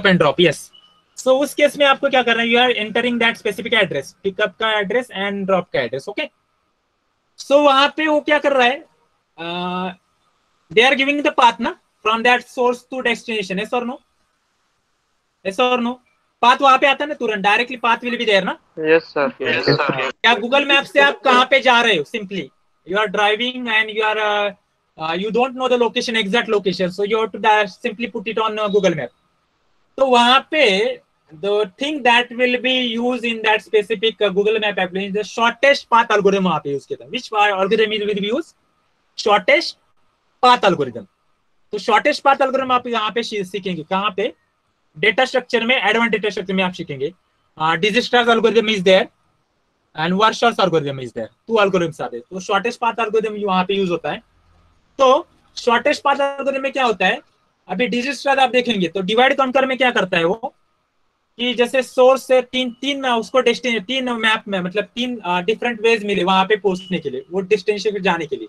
and drop, yes. So उस केस में आपको क्या करना है, you are entering that specific address, pickup का एड्रेस एंड ड्रॉप का एड्रेस, ओके। सो वहां पे वो क्या कर रहा है, they are giving the path ना from that source to destination, yes और no? Yes or no? Path वहां पे आता है ना तुरंत, directly path will be there ना? Yes, sir. Yes, sir. क्या गूगल मैप से आप कहाँ पे जा रहे हो, simply you are driving and you don't know the location, exact location, so you have to simply put it on Google map. तो वहां पे the thing that will be use in that specific Google map application, the shortest path algorithm वहां पे use किया था। Which algorithm will be use? Shortest path algorithm. तो shortest path algorithm आप यहाँ पे सीखेंगे, कहाँ पे, डेटा स्ट्रक्चर में, एडवांस डेटा स्ट्रक्चर में आप सीखेंगे। Dijkstra's algorithm is there and Warshall's algorithm is there, 2 algorithms are there. तो शॉर्टेस्ट पाथ एल्गोरिथम वहां पे यूज होता है। तो शॉर्टेस्ट पाथ एल्गोरिथम में क्या होता है, अभी डिजिस्टार आप देखेंगे तो डिवाइड कॉन्कर में क्या करता है वो, कि जैसे सोर्स से तीन उसको डेस्टिनेशन, 3 मैप में मतलब 3 डिफरेंट वेज मिले वहां पे पहुंचने के लिए, वो डेस्टिनेशन पे जाने के लिए।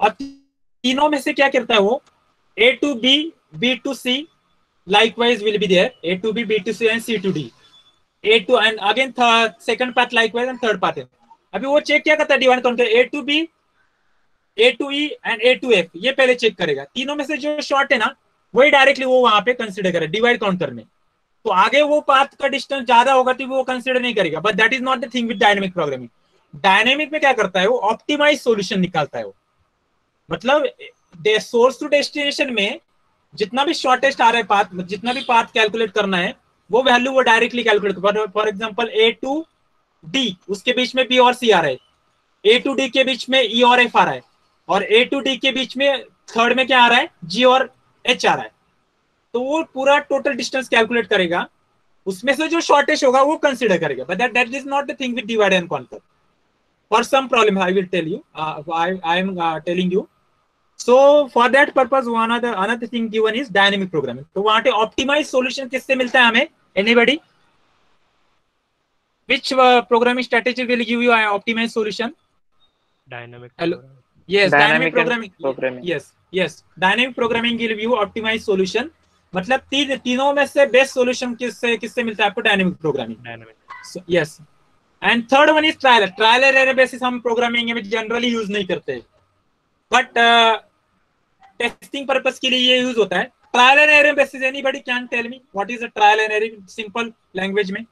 और तीनों में से क्या करता है वो, A to B, B to C likewise will be there, A to B, B to C and C to D, A to and again second path likewise and third path है। अभी वो चेक क्या करता है divide conquer, A to B, A to E and A to F, ये पहले check करेगा। तीनों में से जो शॉर्ट है ना वही डायरेक्टली वो वहां पे कंसीडर करेगा डिवाइड काउंटर में। तो आगे वो पाथ का डिस्टेंस ज्यादा होगा तो वो कंसीडर नहीं करेगा, but that is not the thing with dynamic programming. Dynamic में क्या करता है वो, ऑप्टिमाइज सॉल्यूशन निकालता है वो, मतलब सोर्स टू डेस्टिनेशन में जितना भी शॉर्टेस्ट आ रहा है पाथ, जितना भी पाथ कैलकुलेट करना है वो वैल्यू वो directly calculate. For example A to D, उसके बीच में B और C आ रहा है, A to D के बीच में E और F आ रहा है, और A to D के बीच में थर्ड में क्या आ रहा है, G और H आ रहा है, तो वो पूरा टोटल डिस्टेंस कैलकुलेट करेगा, उसमें से जो शॉर्टेस्ट होगा वो कंसीडर करेगा, but that is not the thing with divide and conquer. For some problem I will tell you, I am telling you. So for that purpose, another thing given is dynamic programming. तो वहां पे optimized solution किससे मिलता है हमें? Anybody? Which programming strategy will give you an optimized solution? Dynamic. Hello. Yes, dynamic programming. Yes, yes. Dynamic programming will give you optimized solution. मतलब तीनों में से बेस्ट सोल्यूशन किससे मिलता है आपको? Dynamic programming. Yes. And third one is trial. Trial and error basis हम programming में जनरली यूज नहीं करते, बट टेस्टिंग पर्पस के लिए ये यूज होता है. Trial and error basis, anybody can tell me what is a trial and error simple language में?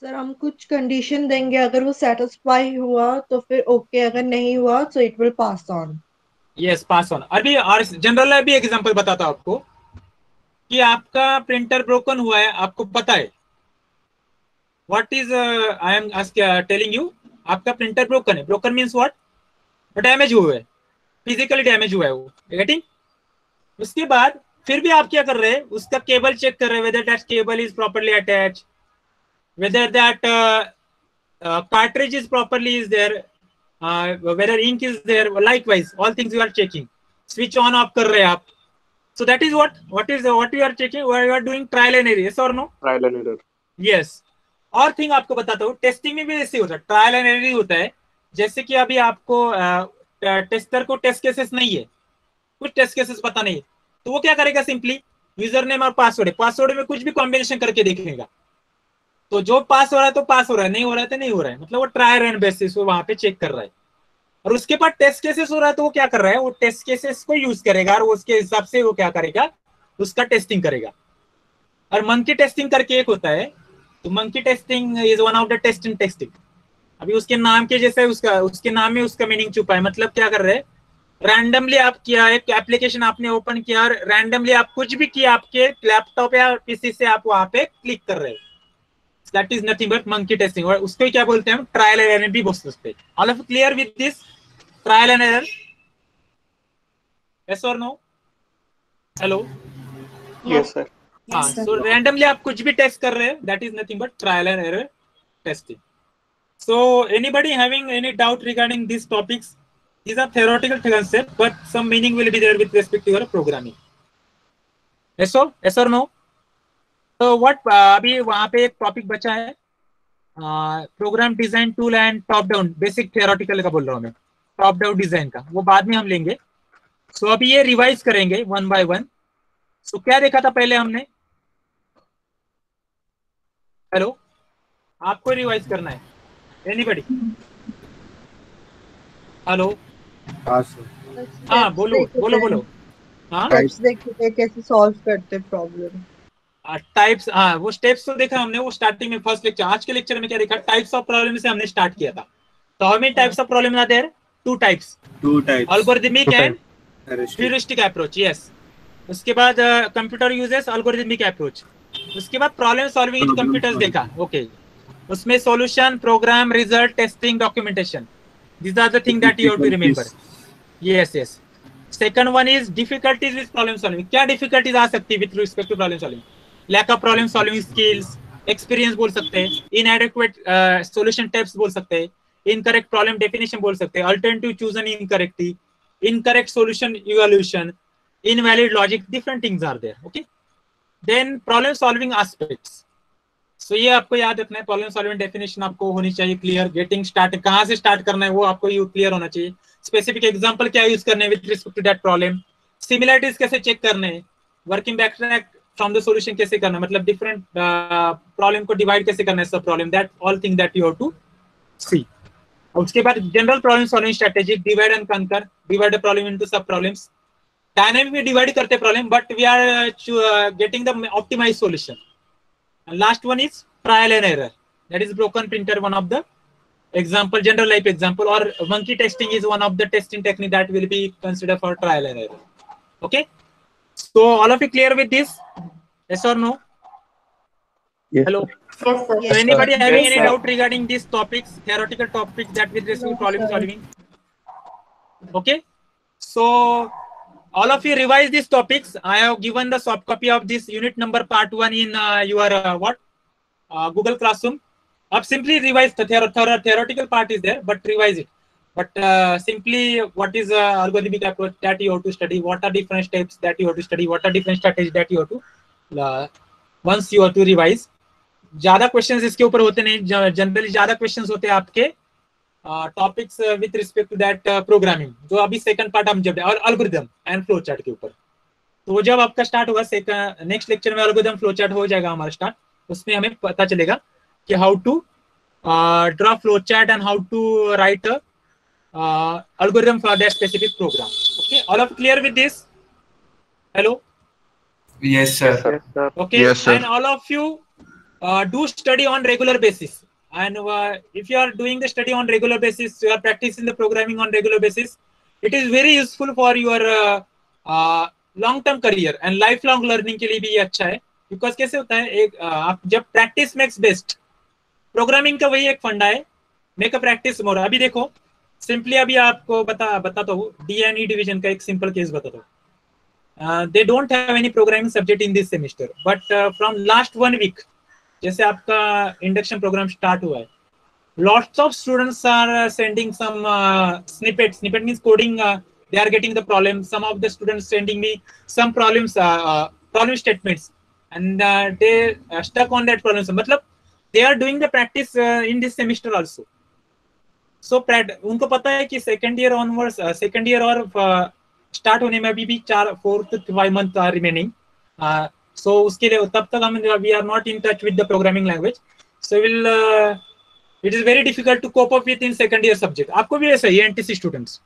सर हम कुछ कंडीशन देंगे, अगर वो सेटिस्फाई हुआ तो फिर ओके, अगर नहीं हुआ तो it will pass on. Yes, pass on. अभी जनरल अभी एग्जांपल बताता हूं आपको कि आपका प्रिंटर ब्रोकन हुआ है, आपको पता है. What is I am telling you, आपका प्रिंटर ब्रोकन है. Broken means what? डैमेज हुआ है, फिजिकली डैमेज हुआ है वो. गेटिंग? उसके बाद फिर भी आप क्या कर रहे हैं, उसका केबल चेक कर रहे हैं, whether that cable is properly attached, whether that cartridge is properly is there, whether ink is there, likewise all things you are checking. Switch on off कर रहे हैं आप. So that is what you are checking, where you are doing trial and error. Yes or no? Trial and error. Yes. और thing आपको बताता हूँ, testing में भी ऐसे होता है, ट्रायल एंड एरर होता है. जैसे कि अभी आपको टेस्टर को टेस्ट केसेस नहीं है, कुछ टेस्ट केसेस पता नहीं है, तो वो क्या करेगा? सिंपली यूजर नेम और पासवर्ड है, पासवर्ड में कुछ भी कॉम्बिनेशन करके देखेगा, तो जो पास हो रहा है तो पास हो रहा है, नहीं हो रहा है तो नहीं हो रहा है. मतलब वो ट्रायल एंड बेसिस वो वहां पे चेक कर रहा है. और उसके बाद टेस्ट केसेस हो रहा है तो वो क्या कर रहा है, वो टेस्ट केसेस को यूज करेगा और उसके हिसाब से वो क्या करेगा, उसका टेस्टिंग करेगा. और मंकी टेस्टिंग करके एक होता है, तो monkey testing is one of the test in testing. अभी उसके नाम के जैसे उसके नाम में उसका मीनिंग छुपा है. मतलब क्या कर रहे हैं, रैंडमली आप किया, एक एप्लीकेशन आपने ओपन किया और रैंडमली आप कुछ भी किया, आपके लैपटॉप या पीसी से आप वहां पे क्लिक कर रहे हैं. That is nothing but monkey testing. और उसको क्या बोलते हैं हम? ट्रायल एंड एरर भी बोल सकते हैं. All of you clear with this trial and error? Yes or no? Hello? Yes sir. हाँ, so randomly आप कुछ भी टेस्ट कर रहे हैं, that is nothing but trial and error testing. So anybody having any doubt regarding these topics? These are theoretical concepts, but some meaning will be there with respect to your programming. Yes or no? तो what अभी वहां पे एक topic बचा है, program design tool and top down. Basic theoretical का बोल रहा हूँ मैं, टॉप डाउन डिजाइन का वो बाद में हम लेंगे. सो अभी ये रिवाइज करेंगे वन बाय वन. सो क्या देखा था पहले हमने? हेलो, आपको रिवाइज करना है? एनीबॉडी? हेलो, हाँ बोलो. हाँ, कैसे सॉल्व करते प्रॉब्लम, टाइप्स. हाँ, वो स्टेप्स तो देखा हमने, वो स्टार्टिंग में फर्स्ट लेक्चर. आज के लेक्चर में क्या देखा? टाइप्स ऑफ प्रॉब्लम से हमने स्टार्ट किया था. तो how many types of problem are there? Two types, algorithmic and heuristic approach. Yes. उसके बाद कंप्यूटर यूजेस एल्गोरिथमिक अप्रोच. उसके बाद प्रॉब्लम सॉल्विंग इन कंप्यूटर्स देखा. ओके, उसमें solution, program, result, testing, documentation. These are the things that you have to remember. Yes. Second one is difficulties with problem solving. क्या difficulties आ सकती है with respect to problem solving? Lack of problem solving skills, experience बोल सकते हैं, inadequate solution types बोल सकते हैं, incorrect problem definition बोल सकते हैं, alternative chosen incorrectly, incorrect solution evaluation, invalid logic, different things are there. Okay. Then problem solving aspects. So ये आपको याद रखना है, प्रॉब्लम सॉल्विंग डेफिनेशन आपको होनी चाहिए क्लियर. गेटिंग स्टार्ट, कहाँ से स्टार्ट करना है वो आपको क्लियर होना चाहिए. स्पेसिफिक एग्जांपल क्या यूज करने हैं with respect to that problem. Similarities कैसे चेक करने हैं, working backtrack from the solution कैसे करना है, मतलब डिफरेंट प्रॉब्लम को डिवाइड कैसे करना है, sub problem, that all thing that you have to see. उसके बाद general problem solving strategy, divide and conquer, divide the problem into sub problems. Dynamic में डिवाइड करते problem, but we are getting the optimized solution. And last one is trial and error. That is broken printer, one of the example, general life example, or monkey testing is one of the testing technique that will be considered for trial and error. Okay. So all of you clear with this? Yes or no? Yes. Hello. Yes, sir. So anybody having any doubt regarding these topics, theoretical topics that with respect to problem solving? Okay. So all of you revise these topics. I have given the soft copy of this unit number part 1 in your Google Classroom. Up simply revise the theoretical part is there, but revise it. But simply what is algorithmic approach that you have to study, what are different steps that you have to study, what are different strategies that you have to once you have to revise. ज्यादा questions इसके ऊपर होते नहीं, generally ज्यादा questions होते हैं आपके topics with respect to that programming, जो अभी सेकंड पार्ट हम जब और एल्गोरिथम एंड फ्लो चार्ट के ऊपर, तो वो जब आपका स्टार्ट होगा नेक्स्ट लेक्चर में एल्गोरिथम फ्लो चार्ट हो जाएगा हमारा स्टार्ट, उसमें हमें पता चलेगा कि how to draw flow chart and how to write algorithm for that specific program. Okay, all of clear with this? Hello? Yes, sir. Okay, Yes, sir. and all of you do study on regular basis. And if you are doing the study on regular basis, you are practicing the programming on regular basis, it is very useful for your long-term career and lifelong learning के लिए भी ये अच्छा है. Because कैसे होता है, एक आप जब practice makes best, प्रोग्रामिंग का वही एक फंडा है, मेक अ प्रैक्टिस मोर. अभी देखो सिंपली अभी आपको बताता हूँ D&E डिवीजन का एक सिंपल केस बताता हूँ. They don't have any programming subject in this semester, but from last 1 week जैसे आपका इंडक्शन प्रोग्राम स्टार्ट हुआ है, lots of students are sending some snippet means coding, they are getting the problem. Some of the students sending me some problems, problem statements, and they stuck on that problem. मतलब they are doing the practice in this semester also. So उनको पता है कि second year onwards, second year और start होने में अभी भी 4 to 5 months are remaining. So उसके लिए तब तक हम we are not in touch with the programming language, so will it is very difficult to cope up with in second year subject. आपको भी ऐसा ही है, एनटीसी स्टूडेंट्स,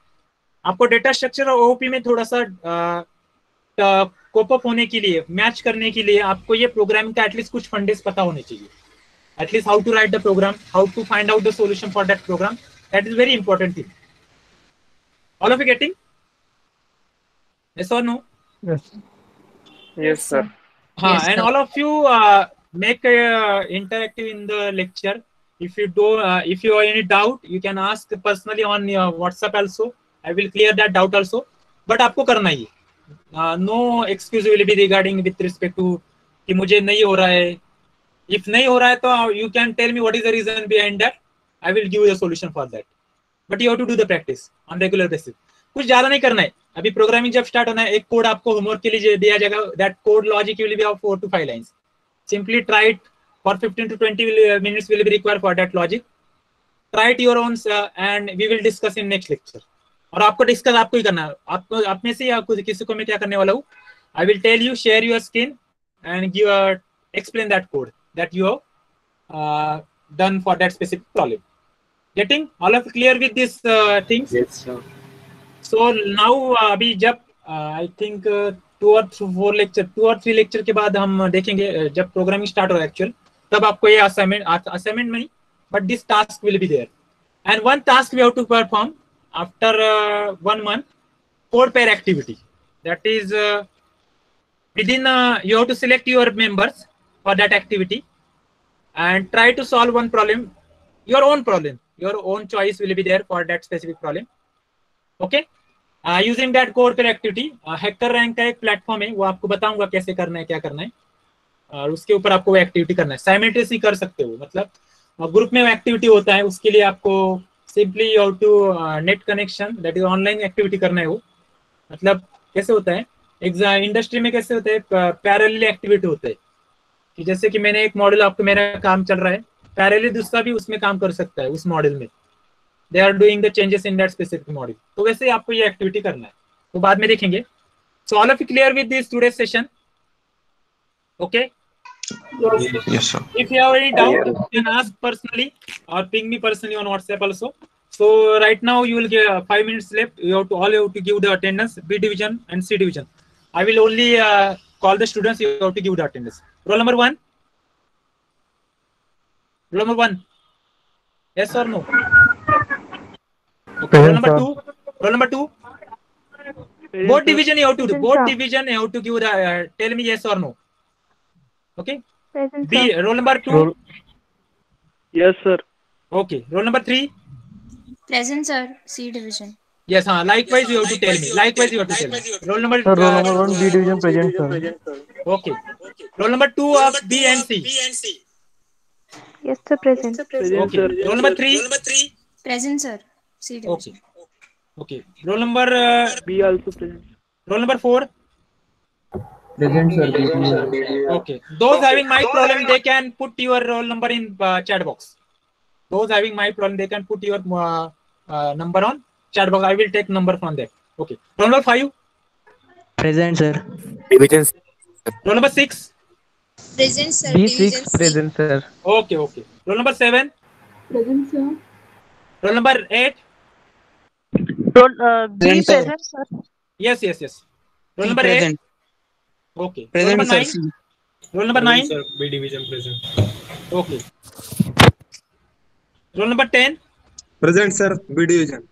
आपको डेटा स्ट्रक्चर और ओपी में थोड़ा सा कोप अप होने के लिए, मैच करने के लिए आपको ये प्रोग्रामिंग का एटलीस्ट कुछ फंडेस पता होने चाहिए. At least how to write the program, how to find out the solution for that program. That is very important thing. All of you getting? Yes or no? Yes. Yes, sir. Yes, and all of you make interactive in the lecture. If you have any doubt, you can ask personally on your WhatsApp also. I will clear that doubt also. But आपको करना ही. No excuse will be regarding with respect to कि मुझे नहीं हो रहा है. If नहीं हो रहा है तो you can tell me what is the reason behind that. I will give you a solution for that. But you have to do the practice on regular basis. कुछ ज्यादा नहीं करना है. अभी प्रोग्रामिंग जब स्टार्ट होना है, एक कोड आपको होमवर्क के लिए दिया जाएगा. That code logic will be of 4 to 5 lines. Simply try it for 15 to 20 minutes will be required for that logic. Try it your own and we will discuss in next lecture. और आपको discuss आपको ही करना है. आपको आप में से आपको किसी को मैं क्या करने वाला हूँ, I will tell you, share your screen and give explain that code that you have done for that specific problem. Getting all of clear with these things? Yes, sir. So now अभी जब I think 2 or 3 lecture के बाद हम देखेंगे जब programming start हो actual, तब आपको ये असाइनमेंट नहीं, but this task will be there. And one task we have to perform after 1 month, code pair activity. That is within you have to select your members for that activity and try to solve one problem, your own choice will be there for that specific problem. Okay, using that code pair activity. Hacker rank का एक platform है, वो आपको बताऊंगा कैसे करना है, क्या करना है, और उसके ऊपर आपको वो एक्टिविटी करना है. साइमल्टेनियसली कर सकते हो, मतलब ग्रुप में एक्टिविटी होता है, उसके लिए आपको simply you have to net connection, that is online activity करना है. वो मतलब कैसे होता है, इंडस्ट्री में कैसे होता है, पैरेलल एक्टिविटी होता है कि जैसे कि मैंने एक मॉडल, आपको मेरा काम चल रहा है, पैरेलल दूसरा भी उसमें काम कर सकता है उस मॉडल में. They are doing the changes in that specific model. तो वैसे आपको ये एक्टिविटी करना है, तो बाद में देखेंगे. So all of you clear with this today session? Okay. Yes, sir. If you have any doubt, you can ask personally or ping me personally on WhatsApp also. So right now you will get 5 minutes left. You have to give the attendance, B division and C division. I will only call the students. You have to give the attendance. Roll number 1. Roll number 1. Yes or no? Okay. Roll number 2. Roll number 2. Both division you have to do. Both division you have to give the tell me yes or no. Okay. Present, B. sir. Roll number 2. Yes, sir. Okay. Roll number 3. Present, sir. C division. Yes, likewise you have to tell me. Likewise you have to tell me. Roll number. Sir, roll number 1 B division present, sir. Okay. Roll number 2 of B and C. Yes, sir, present. Okay. Roll number 3. Present, sir. C division. Okay. Roll number B also present. roll number 4. Present, sir. Okay. Those having my problem, they can put your roll number in chat box. Those having my problem, they can put your number on chat box. I will take number from there. Okay. Roll number 5. Present, sir. Division. Roll number 6. Present, sir. B6 present, sir. Okay. Roll number 7. Present, sir. Roll number 8. B present, sir. Yes. Roll number 8. Okay. Roll number 9. Roll number 9. Sir, B division present. Okay. Roll number 10. Present, sir. B division.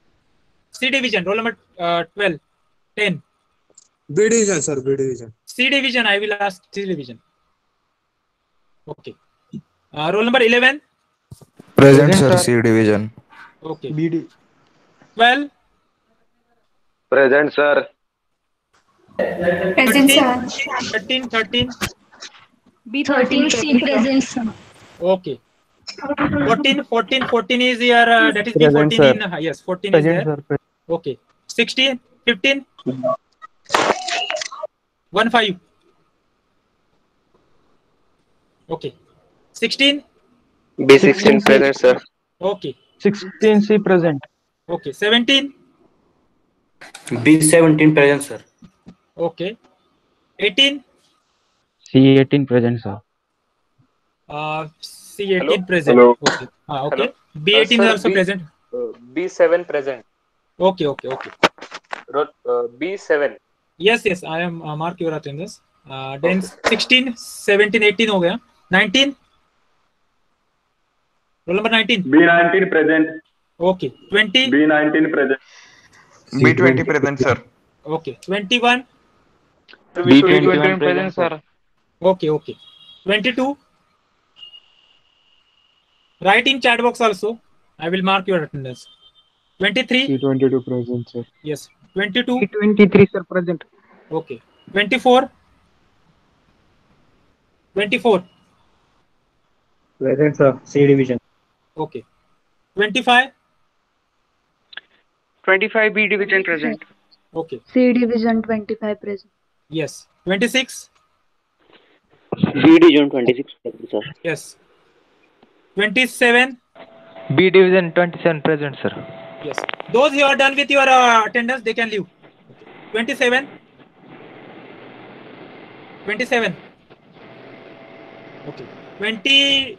C division. Roll number 12. 10. B division, sir. B division. C division. I will ask C division. Okay. Roll number 11. Present, sir. C division. Okay. BD. 12. Present, sir. Present, 13. sir. 13. B13, C present, sir. Okay. 14 is your that is the Present, 14 sir. in yes 14 is Present, there. sir. Okay. 16, 15. 15. Okay. 16. B16 present, sir. Okay. 16 C present. Okay. 17. B17 present, sir. Okay. 18. C18 present, sir. C18 Hello? present. Hello? Okay. Okay. Hello? B18 is Sir, also present. B7 present. Okay. B7. Yes. I am mark your attendance. Then 16, 17, 18 हो गया. 19. Roll number 19. B19 present. Okay. 20. B19 present. B20 present, sir. Okay. 21. B21 present, sir. Okay. 22. Write in chat box also. I will mark your attendance. 23. C22 present, sir. Yes. 22. C23, sir, present. Okay. 24. 24. Present, sir. C division. Okay. 25. 25 B division present. Okay. C division 25 present. Yes. 26. B division 26 present, sir. Yes. 27. B division 27 present, sir. Yes. Those who are done with your attendance, they can leave. 27. 27. Okay. 28.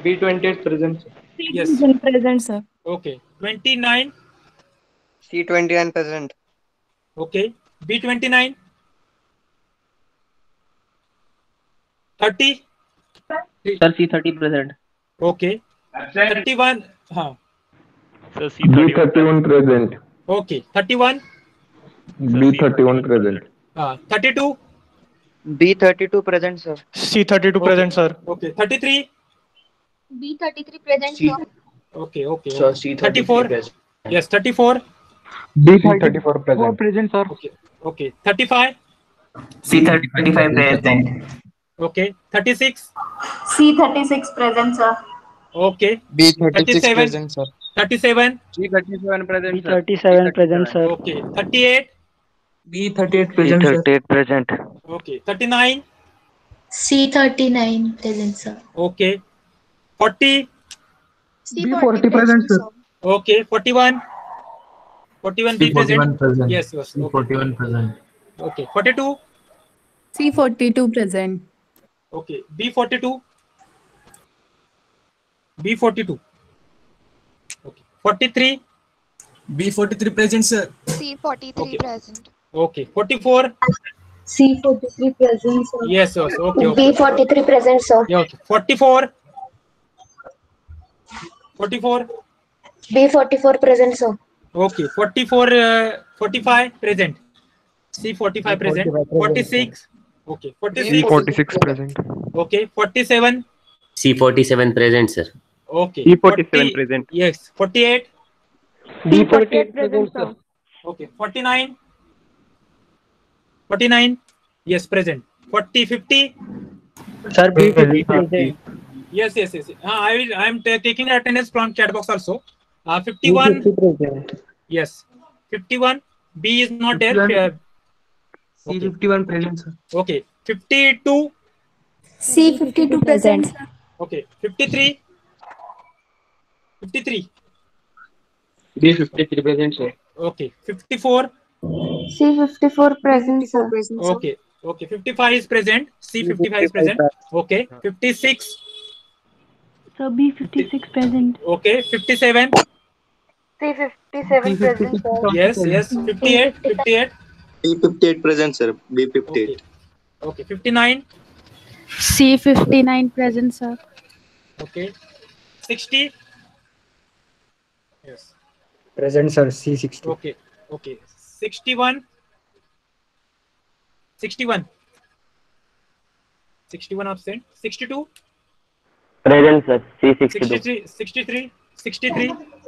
B28 present, sir. Yes. Present, sir. Okay. 29. C21 present. Okay. B29. 30. Sir, C30 present. Okay. 31. Sir, B31 present. Okay. 31. B31 present. 32. B32 present, sir. C32 present, sir. Okay. 33. B33 present, sir. Okay. Sir, C34 34. present. Yes. 34. B34 present. Present, sir. Okay. 35. C35 present. Okay. 36. C36 present, sir. Okay. B36 present, sir. 37. C37 present, sir. B37 present, sir. Okay. 38. B38 present, sir. B38 present. Okay. 39. C39 present, sir. Okay. 40. B40 present, sir. Okay. 41. 41 B present. Yes. Okay. 41 present. Okay. 42. C42 present. Okay. B42. B42. Okay. 43. B43 present, sir. C43 present. Okay. 44. C43 present, sir. Yes. Okay. B43 present, sir. Yeah, okay. 44. 44. B44 present, sir. Okay. 44. 45 present. C45 present. 46. Okay. 46. C46 present. Okay. 47. C47 present, sir. Okay. C47 present. Yes. 48. B48 present, sir. Okay. 49. 49. Yes, present. 40, 50. Sir, B50 present. Yes. I am taking attendance from chat box also. 51. B50 present. Yes. 51. B is not there. C51 present, sir. Okay. 52. C52 present. Okay. 53. 53. B53 present, sir. Okay. 54. C54 present, sir. Okay. 55 is present. C55 is present. Okay. 56. So B56 present. Okay. 57. C57 present, sir. Yes. 58. B58 present, sir. B58. Okay. 59. C59 present, sir. Okay. 60. Yes. Present, sir. C60. Okay. 61. 61 absent. 62. Present, sir. C62. 63.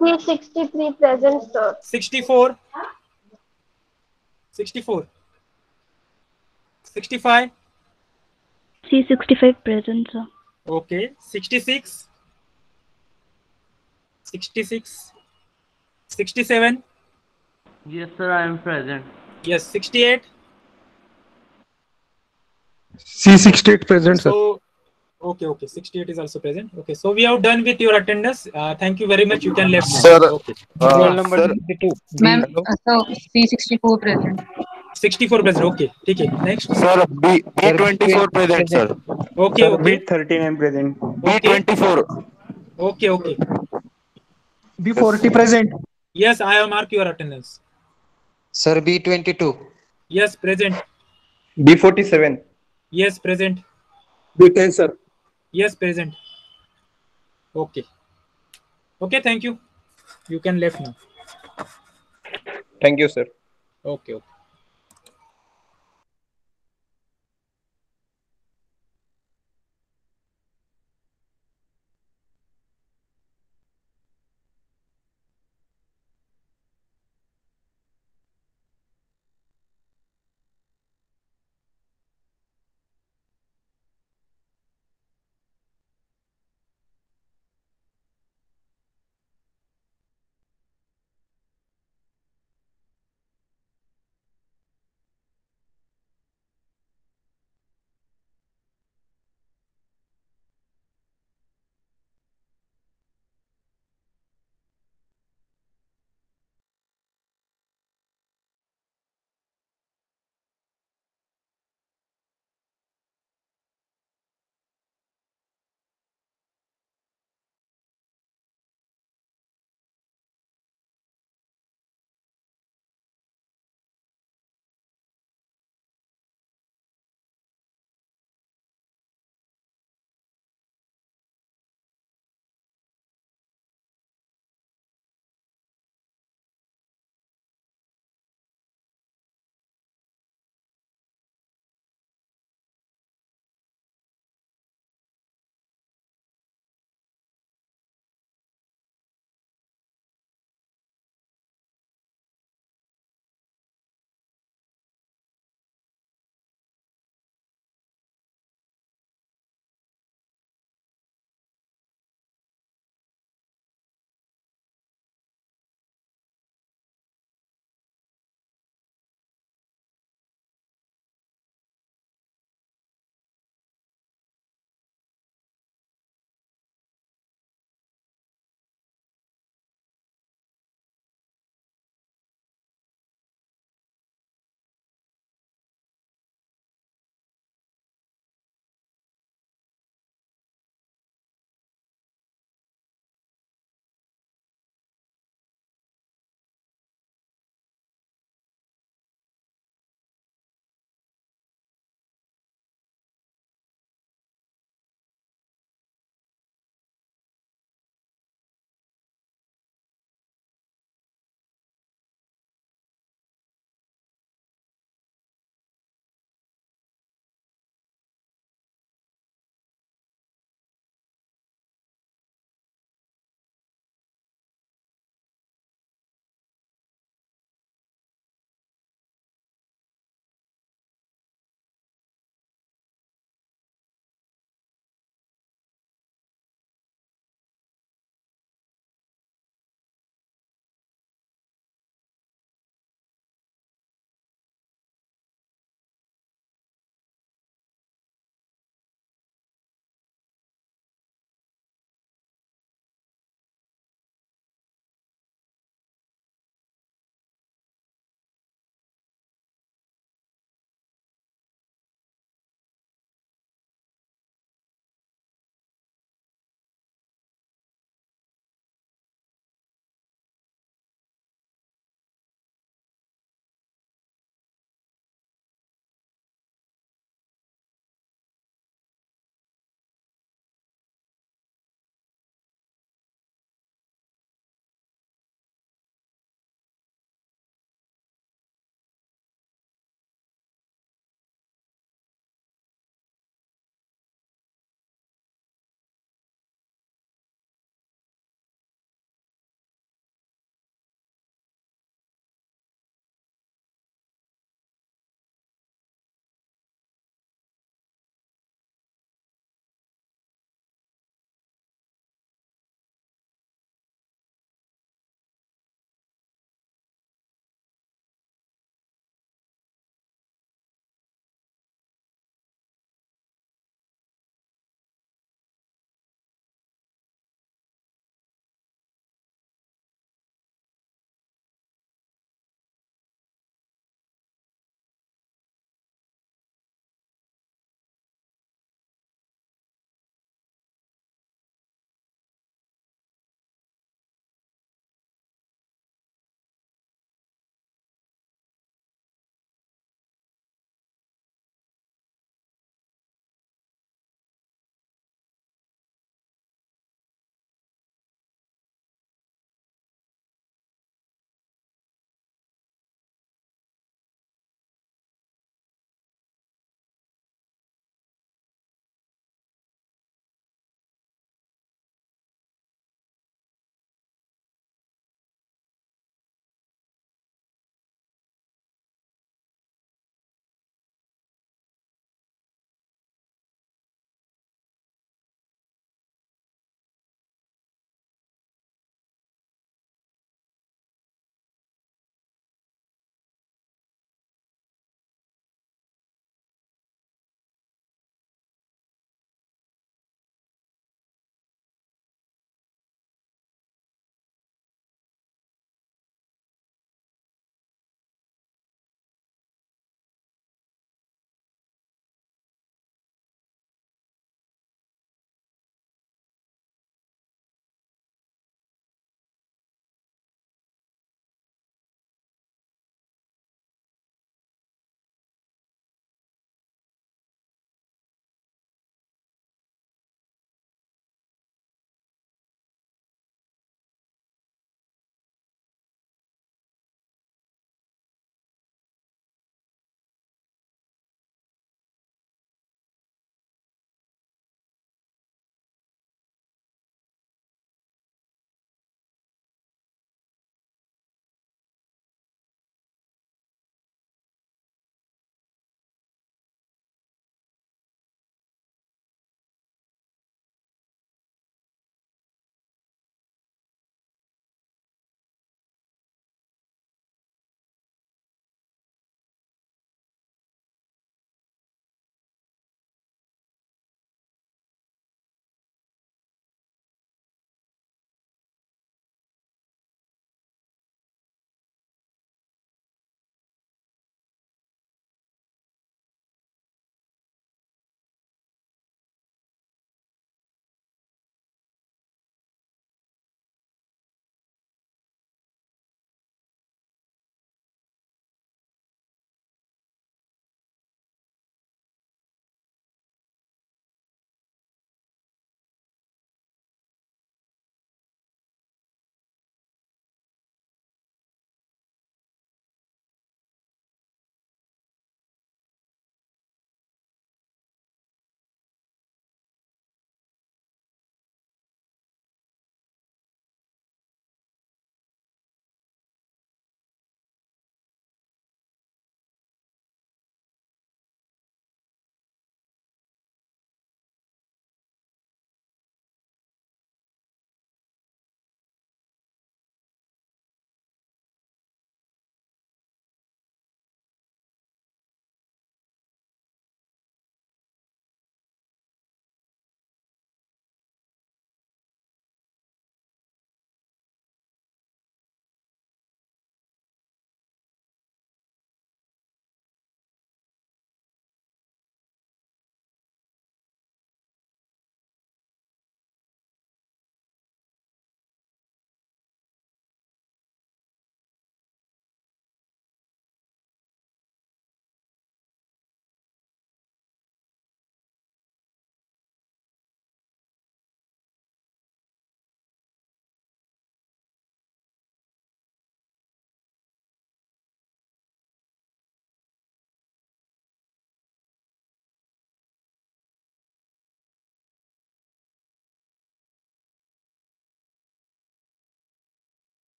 C63 present, sir. 64. 65. C65 present, sir. Okay. 66. 67. Yes, sir, I am present. Yes. 68. C68 present, sir. So, okay. 68 is also present. Okay. So we have done with your attendance. Thank you very much. You can left now. Sir, Okay. Roll number sir, 52. Ma'am, hello? so C64 present. 64 present. Okay. ठीक है. Next. Sir, B24 present, sir. Okay. B39 present. B24. Okay. B40 present. Yes, I have marked your attendance. Sir, B22. Yes, present. B47. Yes, present. B10, sir. Yes, present. Okay, thank you. You can left now. Thank you, sir. Okay.